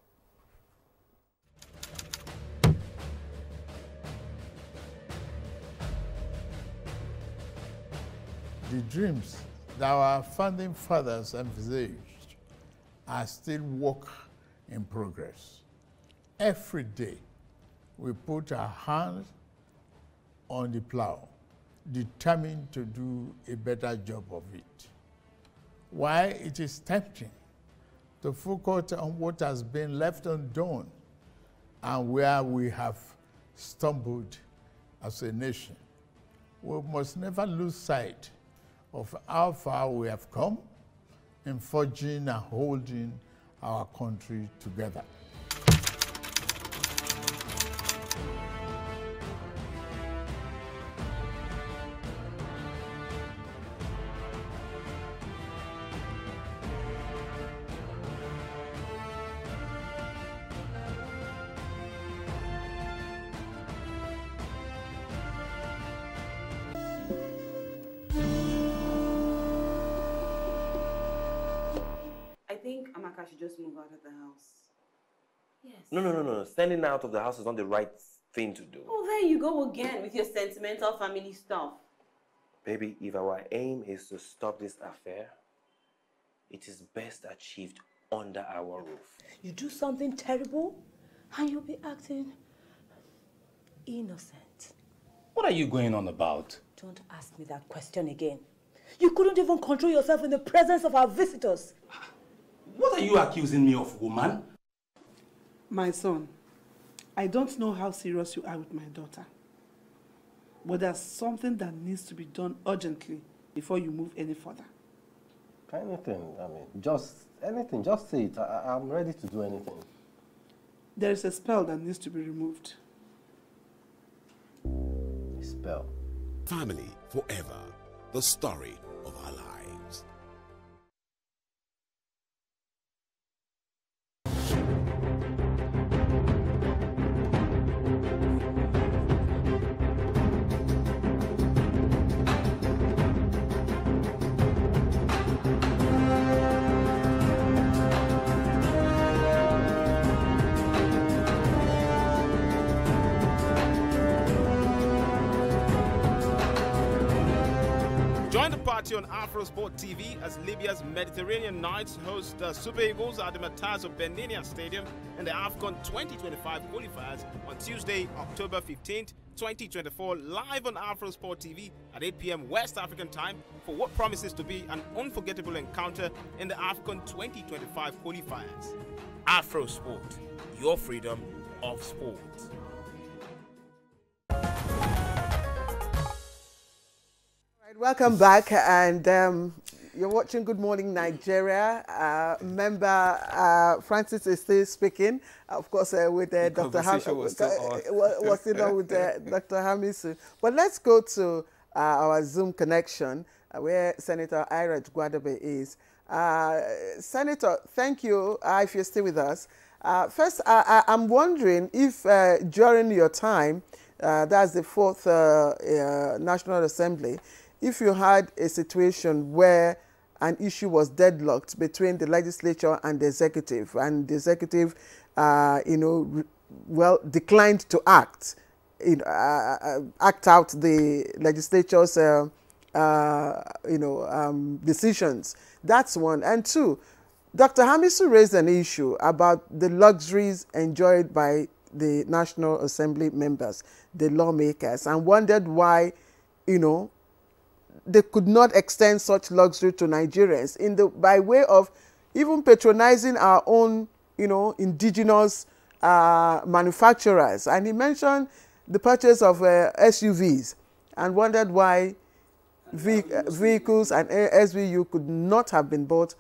The dreams that our founding fathers envisaged are still work in progress. Every day, we put our hands on the plow, determined to do a better job of it. While it is tempting to focus on what has been left undone and where we have stumbled as a nation, we must never lose sight of how far we have come in forging and holding our country together. I should just move out of the house. Yes. No. Standing out of the house is not the right thing to do. Oh, there you go again with your sentimental family stuff. Baby, if our aim is to stop this affair, it is best achieved under our roof. You do something terrible and you'll be acting innocent. What are you going on about? Don't ask me that question again. You couldn't even control yourself in the presence of our visitors. What are you accusing me of, woman? My son, I don't know how serious you are with my daughter, but there's something that needs to be done urgently before you move any further. Anything, just anything, just say it. I'm ready to do anything. There is a spell that needs to be removed. A spell? Family forever, the story of our lives. On Afro Sport TV as Libya's Mediterranean Knights host the Super Eagles at the Matazo Bendinia Stadium in the AFCON 2025 qualifiers on Tuesday, October 15th, 2024, live on Afro Sport TV at 8 p.m. West African time for what promises to be an unforgettable encounter in the AFCON 2025 qualifiers. Afro Sport, your freedom of sport. Welcome back, and you're watching Good Morning Nigeria. Member Francis is still speaking, of course, with Dr. Hamisu. But let's go to our Zoom connection where Senator Irat Gwadabe is. Senator, thank you if you're still with us. First, I'm wondering if during your time, that's the 4th National Assembly, if you had a situation where an issue was deadlocked between the legislature and the executive declined to act, act out the legislature's decisions. That's one. And two, Dr. Hamisu raised an issue about the luxuries enjoyed by the National Assembly members, the lawmakers, and wondered why, they could not extend such luxury to Nigerians by way of even patronizing our own, indigenous manufacturers. And he mentioned the purchase of SUVs and wondered why vehicles and SVU could not have been bought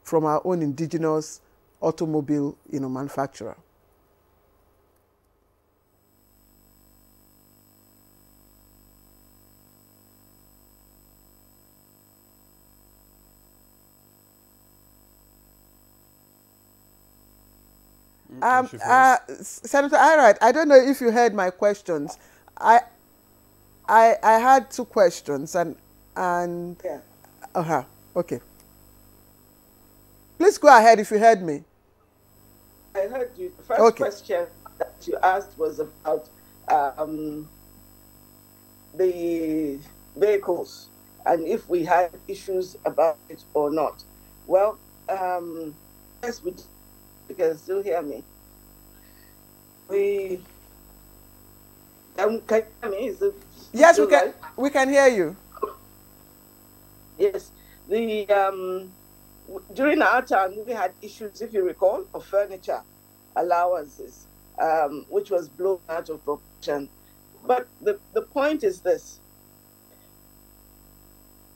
from our own indigenous automobile, manufacturer. Senator Irad, I don't know if you heard my questions. I had two questions and yeah. Okay. Please go ahead if you heard me. I heard you. The first question that you asked was about the vehicles and if we had issues about it or not. Well, yes, we did. You can still hear me. Can you hear me? Yes, we can. We can hear you. Yes, during our time we had issues, if you recall, of furniture allowances, which was blown out of proportion. But the point is this: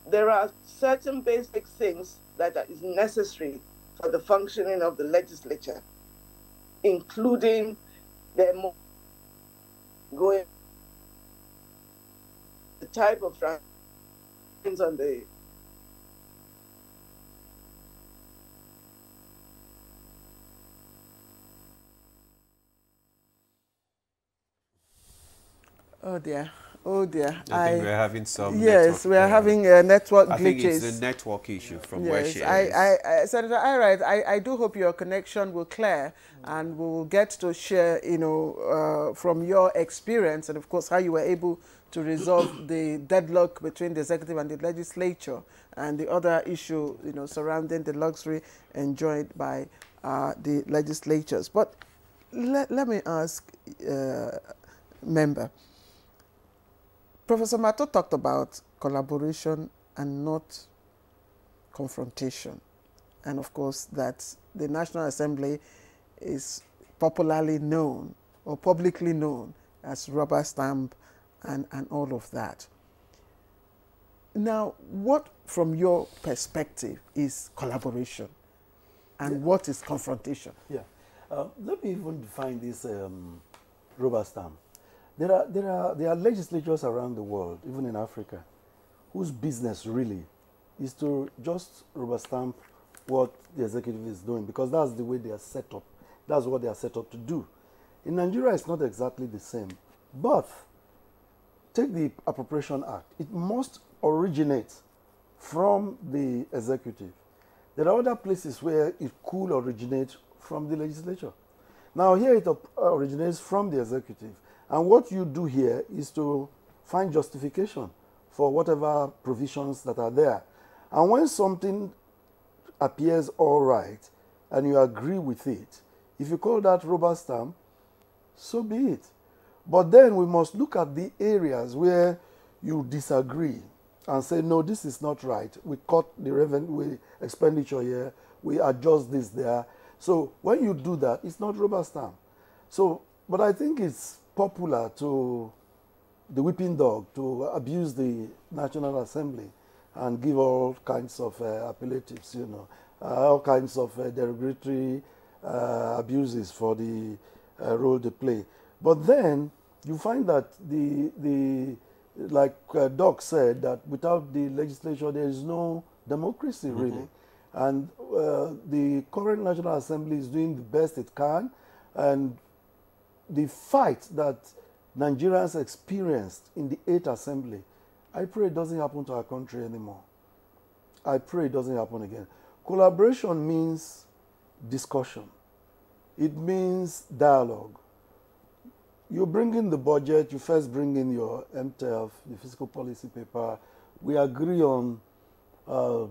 there are certain basic things that is necessary for the functioning of the legislature, including them going the type of things on the Oh dear. I think we're having some yes, we are having network glitches. I think it's the network issue from where she is. Senator Irad, I do hope your connection will clear and we will get to share, from your experience and of course how you were able to resolve the deadlock between the executive and the legislature and the other issue, surrounding the luxury enjoyed by the legislatures. But let me ask, member, Professor Mato talked about collaboration and not confrontation. And of course, that the National Assembly is popularly known or publicly known as rubber stamp and all of that. Now, what from your perspective is collaboration and what is confrontation? Yeah, let me even define this rubber stamp. There are legislatures around the world, even in Africa, whose business really is to just rubber stamp what the executive is doing because that's the way they are set up. That's what they are set up to do. In Nigeria, it's not exactly the same. But take the Appropriation Act. It must originate from the executive. There are other places where it could originate from the legislature. Now here it originates from the executive. And what you do here is to find justification for whatever provisions that are there. And when something appears all right and you agree with it, if you call that rubber stamp, so be it. But then we must look at the areas where you disagree and say, no, this is not right. We cut the revenue expenditure here. We adjust this there. So when you do that, it's not rubber stamp. So, but I think it's popular to the whipping dog to abuse the National Assembly and give all kinds of appellatives, all kinds of derogatory abuses for the role they play. But then you find that like Doc said, that without the legislature there is no democracy really. And the current National Assembly is doing the best it can, and the fight that Nigerians experienced in the 8th Assembly, I pray it doesn't happen to our country anymore. I pray it doesn't happen again. Collaboration means discussion. It means dialogue. You bring in the budget, you first bring in your MTF, the fiscal policy paper, We agree on oil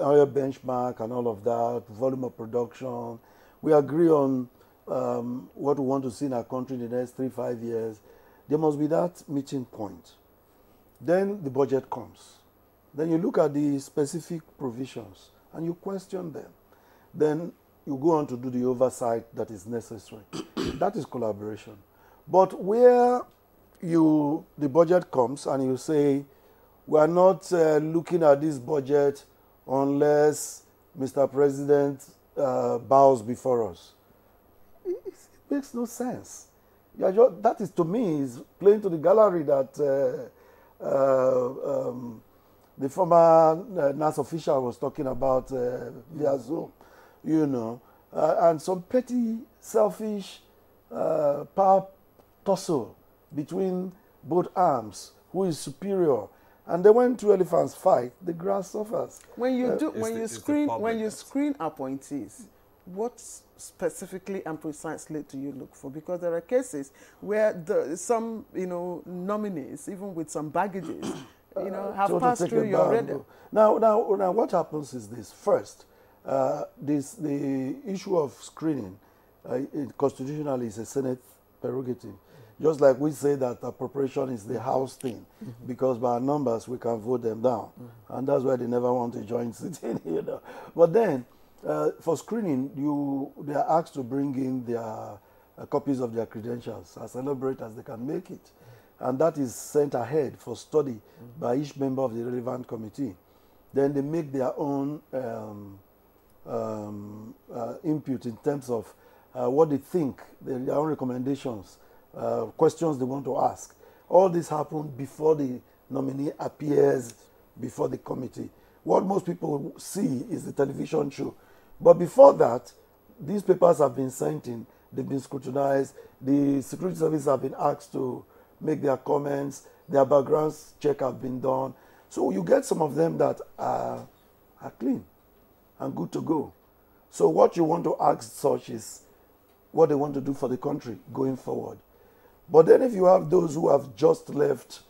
benchmark and all of that, volume of production. We agree on what we want to see in our country in the next 3-5 years. There must be that meeting point. Then the budget comes. Then you look at the specific provisions and you question them. Then you go on to do the oversight that is necessary. That is collaboration. But where the budget comes and you say, we are not looking at this budget unless Mr. President bows before us. It makes no sense. That is, to me, is playing to the gallery that the former NAS official was talking about via Zoom, you know, and some petty, selfish power tussle between both arms, who is superior. And then when two elephants fight, the grass suffers. When you screen appointees, what specifically and precisely do you look for? Because there are cases where some nominees, even with some baggages, have passed through your radar. Now, what happens is this. First, the issue of screening constitutionally is a Senate prerogative. Just like we say that appropriation is the House thing, because by our numbers we can vote them down, and that's why they never want to join sitting, you know. But then, for screening, they are asked to bring in their copies of their credentials, as elaborate as they can make it, and that is sent ahead for study by each member of the relevant committee. Then they make their own input in terms of what they think, their own recommendations. Questions they want to ask. All this happened before the nominee appears before the committee. What most people see is the television show. But before that, these papers have been sent in, they've been scrutinized, the Security Service have been asked to make their comments, their backgrounds check have been done. So you get some of them that are clean and good to go. So what you want to ask such is what they want to do for the country going forward. But then if you have those who have just left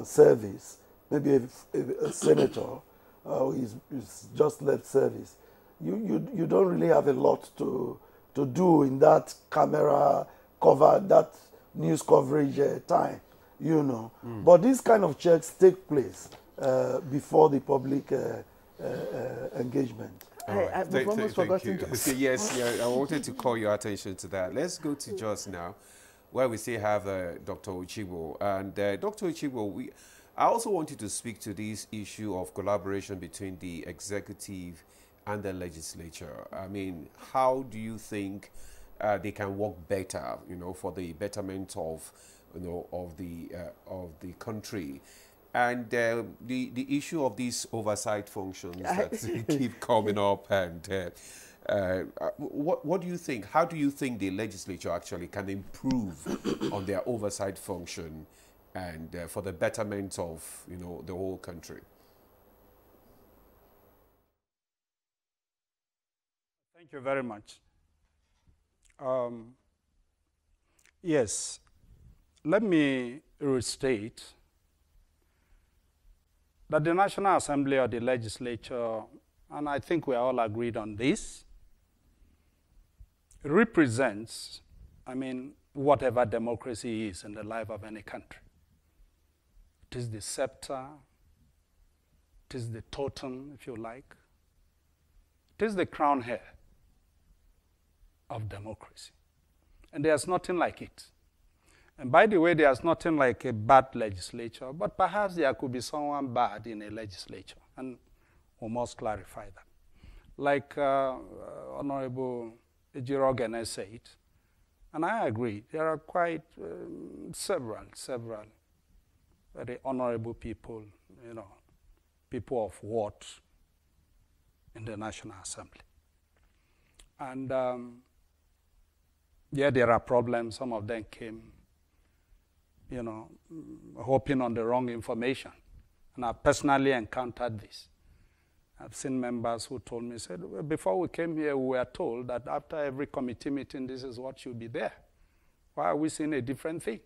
service, maybe a senator who is just left service, you don't really have a lot to do in that camera cover, that news coverage time, you know. But these kind of checks take place before the public engagement. We've almost forgotten Jos. Yes, I wanted to call your attention to that. Let's go to Jos now, where we still have Dr. Uchibo. And Dr. Uchibo, I also wanted to speak to this issue of collaboration between the executive and the legislature. I mean, how do you think they can work better, for the betterment of, of the country? And the issue of these oversight functions that keep coming up, and what do you think? How do you think the legislature actually can improve on their oversight function and for the betterment of the whole country? Thank you very much. Yes, let me restate that the National Assembly or the legislature, and I think we are all agreed on this, represents, whatever democracy is in the life of any country. It is the scepter, it is the totem, if you like. It is the crown hair of democracy. And there's nothing like it. And by the way, there's nothing like a bad legislature, but perhaps there could be someone bad in a legislature, and we must clarify that. Like Honorable Ejirogene said, and I agree, there are quite several very honorable people, people of worth in the National Assembly. And yeah, there are problems. Some of them came hoping on the wrong information. And I've personally encountered this. I've seen members who told me, said, well, before we came here, we were told that after every committee meeting, this is what should be there. Why are we seeing a different thing?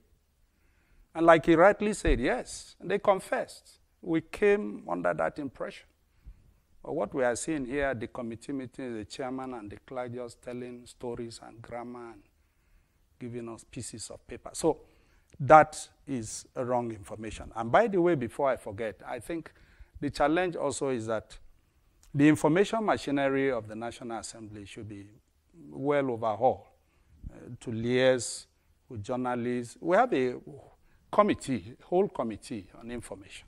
And like he rightly said, yes, and they confessed. we came under that impression. But what we are seeing here at the committee meeting is the chairman and the clerk just telling stories and grammar and giving us pieces of paper. So that is wrong information. And by the way, before I forget, I think the challenge also is that the information machinery of the National Assembly should be well overhauled to liaise with journalists. We have a committee, whole committee on information.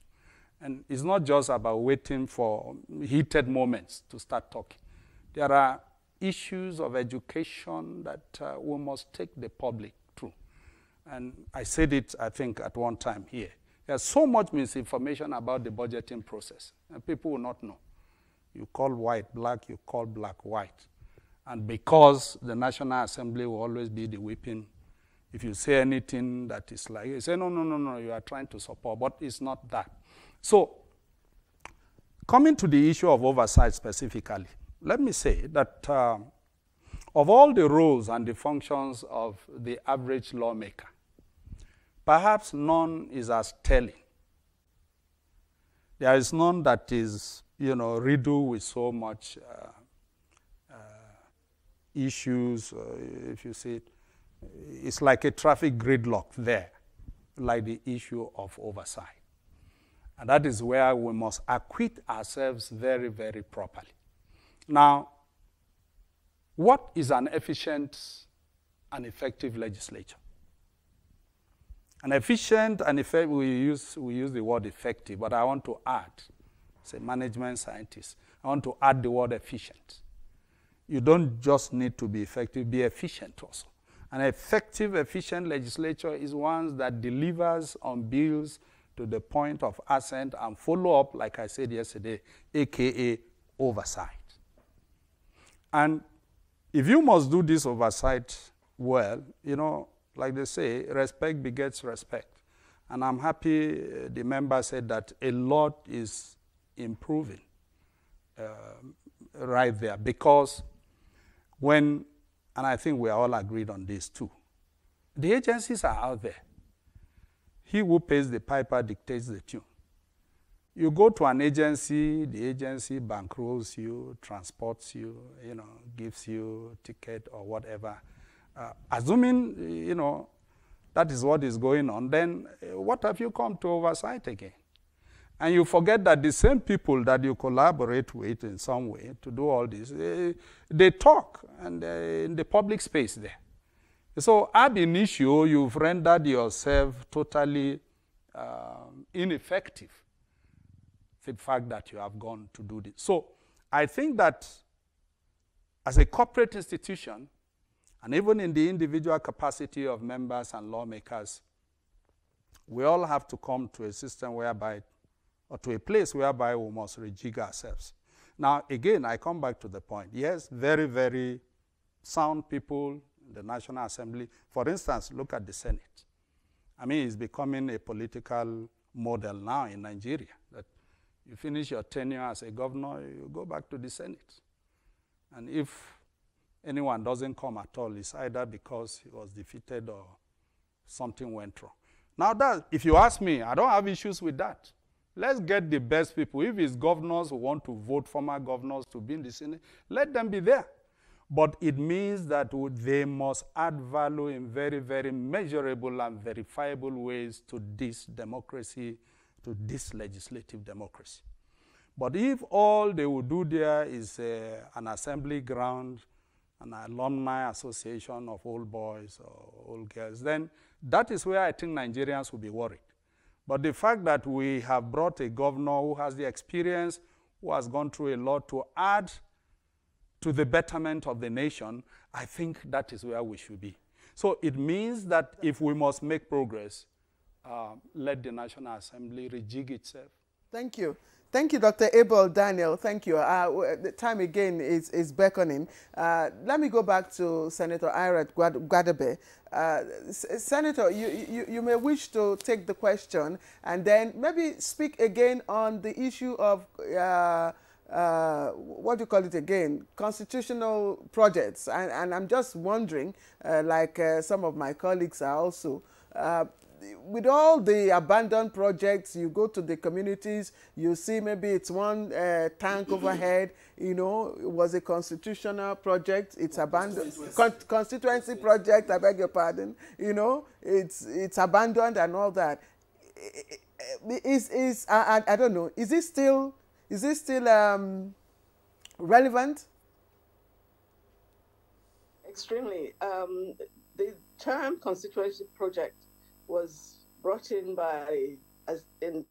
And it's not just about waiting for heated moments to start talking. There are issues of education that we must take the public through. And I said it, I think, at one time here. There's so much misinformation about the budgeting process, and people will not know. You call white black, you call black white. And because the National Assembly will always be the whipping, if you say anything that is like, you say, no, no, no, no, you are trying to support, but it's not that. So, coming to the issue of oversight specifically, let me say that of all the roles and the functions of the average lawmaker, perhaps none is as telling. There is none that is, riddled with so much issues. If you see it, it's like a traffic gridlock there, like the issue of oversight. And that is where we must acquit ourselves very, very properly. Now, what is an efficient and effective legislature? An efficient and effective, we use the word effective, but I want to add, as a management scientist, I want to add the word efficient. You don't just need to be effective, be efficient also. An effective, efficient legislature is one that delivers on bills to the point of assent and follow up, like I said yesterday, aka oversight. And if you must do this oversight well, like they say, respect begets respect. And I'm happy the member said that a lot is improving right there, because and I think we are all agreed on this too, the agencies are out there. He who pays the piper dictates the tune. You go to an agency, the agency bankrolls you, transports you, gives you a ticket or whatever. Assuming, that is what is going on, then what have you come to oversight again? And you forget that the same people that you collaborate with in some way to do all this, they talk and in the public space there. So ab initio, you've rendered yourself totally ineffective, the fact that you have gone to do this. So I think that as a corporate institution, and even in the individual capacity of members and lawmakers, we all have to come to a system whereby, or to a place whereby we must rejig ourselves. Now, again, I come back to the point. Yes, very, very sound people in the National Assembly. For instance, look at the Senate. I mean, it's becoming a political model now in Nigeria, that you finish your tenure as a governor, you go back to the Senate. And if anyone doesn't come at all, it's either because he was defeated or something went wrong. Now, that, if you ask me, I don't have issues with that. Let's get the best people. If it's governors who want to vote former governors to be in the Senate, let them be there. But it means that they must add value in very, very measurable and verifiable ways to this democracy, to this legislative democracy. But if all they will do there is an assembly ground, an alumni association of old boys or old girls, then that is where I think Nigerians will be worried. But the fact that we have brought a governor who has the experience, who has gone through a lot to add to the betterment of the nation, I think that is where we should be. So it means that if we must make progress, let the National Assembly rejig itself. Thank you. Thank you, Dr. Abel Daniel. Thank you. The time again is beckoning. Let me go back to Senator Irat Gwadabe. Senator, you may wish to take the question and then maybe speak again on the issue of, what do you call it again, constitutional projects. And I'm just wondering, like some of my colleagues are also, with all the abandoned projects, you go to the communities, you see maybe it's one tank overhead, you know, it was a constitutional project, it's abandoned, constituency project, I beg your pardon, you know, it's abandoned and all that. I don't know, is it still relevant? Extremely. The term constituency project was brought in in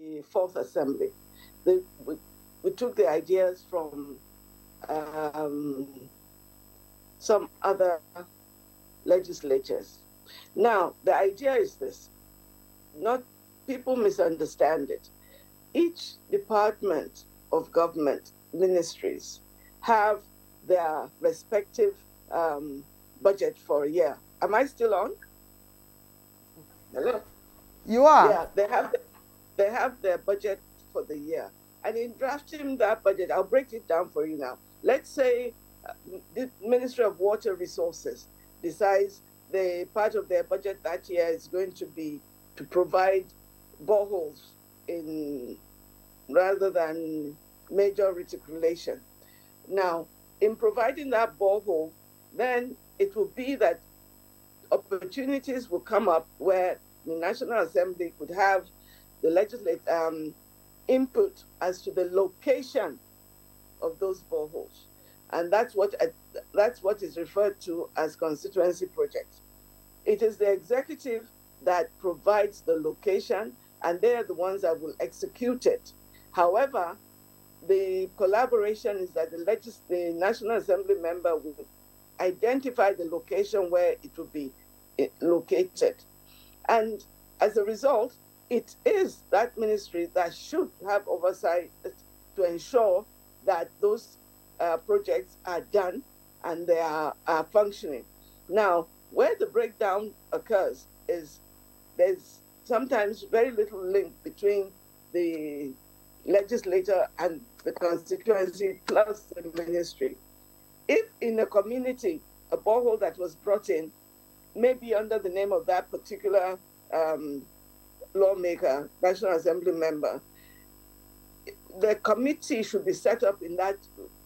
the Fourth Assembly. We took the ideas from some other legislatures. Now, the idea is this, people misunderstand it. Each department of government, ministries, have their respective budget for a year. Am I still on? Hello? You are? Yeah, they have their budget for the year. And in drafting that budget, I'll break it down for you now. Let's say the Ministry of Water Resources decides the part of their budget that year is going to be to provide boreholes rather than major reticulation. Now, in providing that borehole, then it will be that opportunities will come up where the National Assembly could have the legislative input as to the location of those boreholes. And that's what is referred to as constituency projects. It is the executive that provides the location, and they are the ones that will execute it. However, the collaboration is that the National Assembly member will identify the location where it will be located. And as a result, it is that ministry that should have oversight to ensure that those projects are done and they are functioning. Now, where the breakdown occurs is there's sometimes very little link between the legislature and the constituency plus the ministry. If in a community, a borehole that was brought in may be under the name of that particular lawmaker, National Assembly member, the committee should be set up in that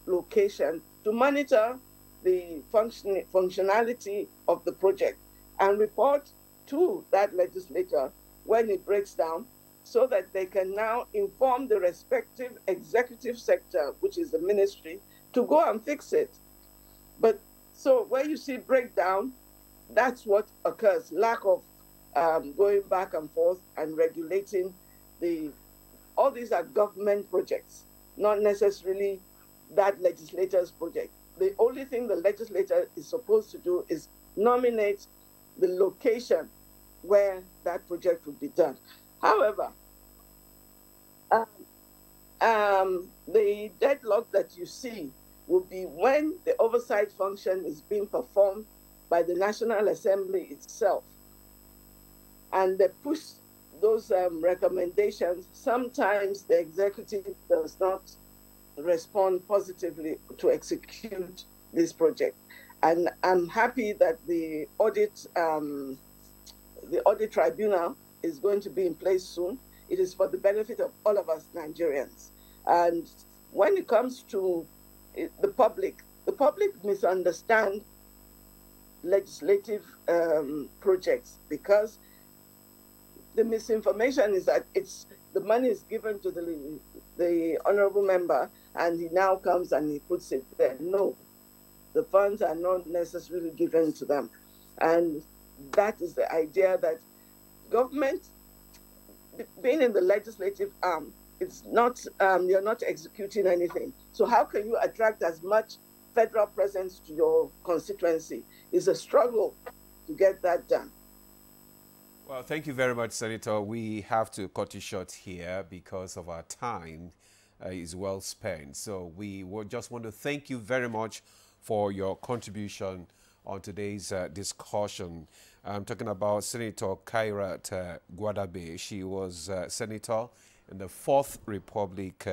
location to monitor the functionality of the project and report to that legislature when it breaks down, so that they can now inform the respective executive sector, which is the ministry, to go and fix it. But so where you see breakdown, that's what occurs, lack of going back and forth and regulating all these are government projects, not necessarily that legislator's project. The only thing the legislator is supposed to do is nominate the location where that project will be done. However, the deadlock that you see will be when the oversight function is being performed by the National Assembly itself. And they push those recommendations. Sometimes the executive does not respond positively to execute this project. And I'm happy that the audit tribunal is going to be in place soon. It is for the benefit of all of us Nigerians. And when it comes to the public misunderstand legislative projects, because the misinformation is that the money is given to the honorable member and he now comes and he puts it there. No, the funds are not necessarily given to them. And that is the idea that government, being in the legislative arm, it's not, you're not executing anything. So how can you attract as much federal presence to your constituency? It's a struggle to get that done. Well, thank you very much, Senator. We have to cut you short here because of our time is well spent. So we just want to thank you very much for your contribution on today's discussion. I'm talking about Senator Kairat Gwadabe. She was Senator in the Fourth Republic,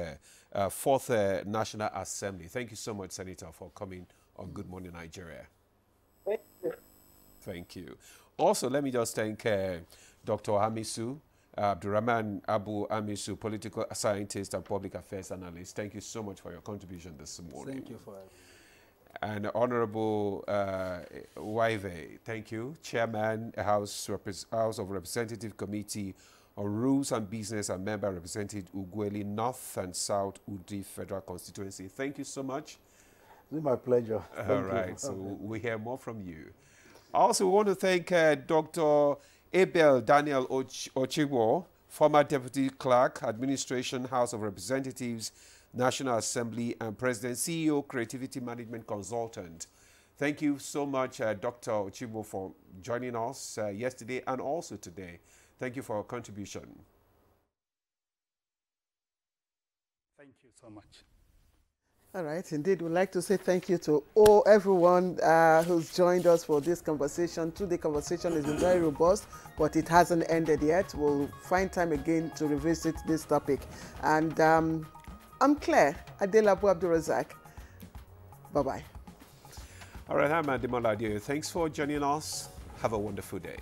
Fourth National Assembly. Thank you so much, Senator, for coming on Good Morning Nigeria. Thank you. Thank you. Also, let me just thank Dr. Hamisu, Abdurrahman Abu Amisu, political scientist and public affairs analyst. Thank you so much for your contribution this morning. Thank you for it. And Honorable Waive, thank you, Chairman, House of Representative Committee on Rules and Business and member represented Ugweli North and South Udi Federal Constituency. Thank you so much. It's my pleasure. All right, so we hear more from you. Also, we want to thank Dr. Abel Daniel Ochigwo, former Deputy Clerk, Administration, House of Representatives, National Assembly, and President, CEO, Creativity Management Consultant. Thank you so much, Dr. Ochigwo, for joining us yesterday and also today. Thank you for your contribution. Thank you so much. All right, indeed, we'd like to say thank you to everyone who's joined us for this conversation. Today, conversation has been very robust, but it hasn't ended yet. We'll find time again to revisit this topic. And I'm Claire Adelabu Abdurazak. Bye-bye. All right, I'm Ademola Adio. Thanks for joining us. Have a wonderful day.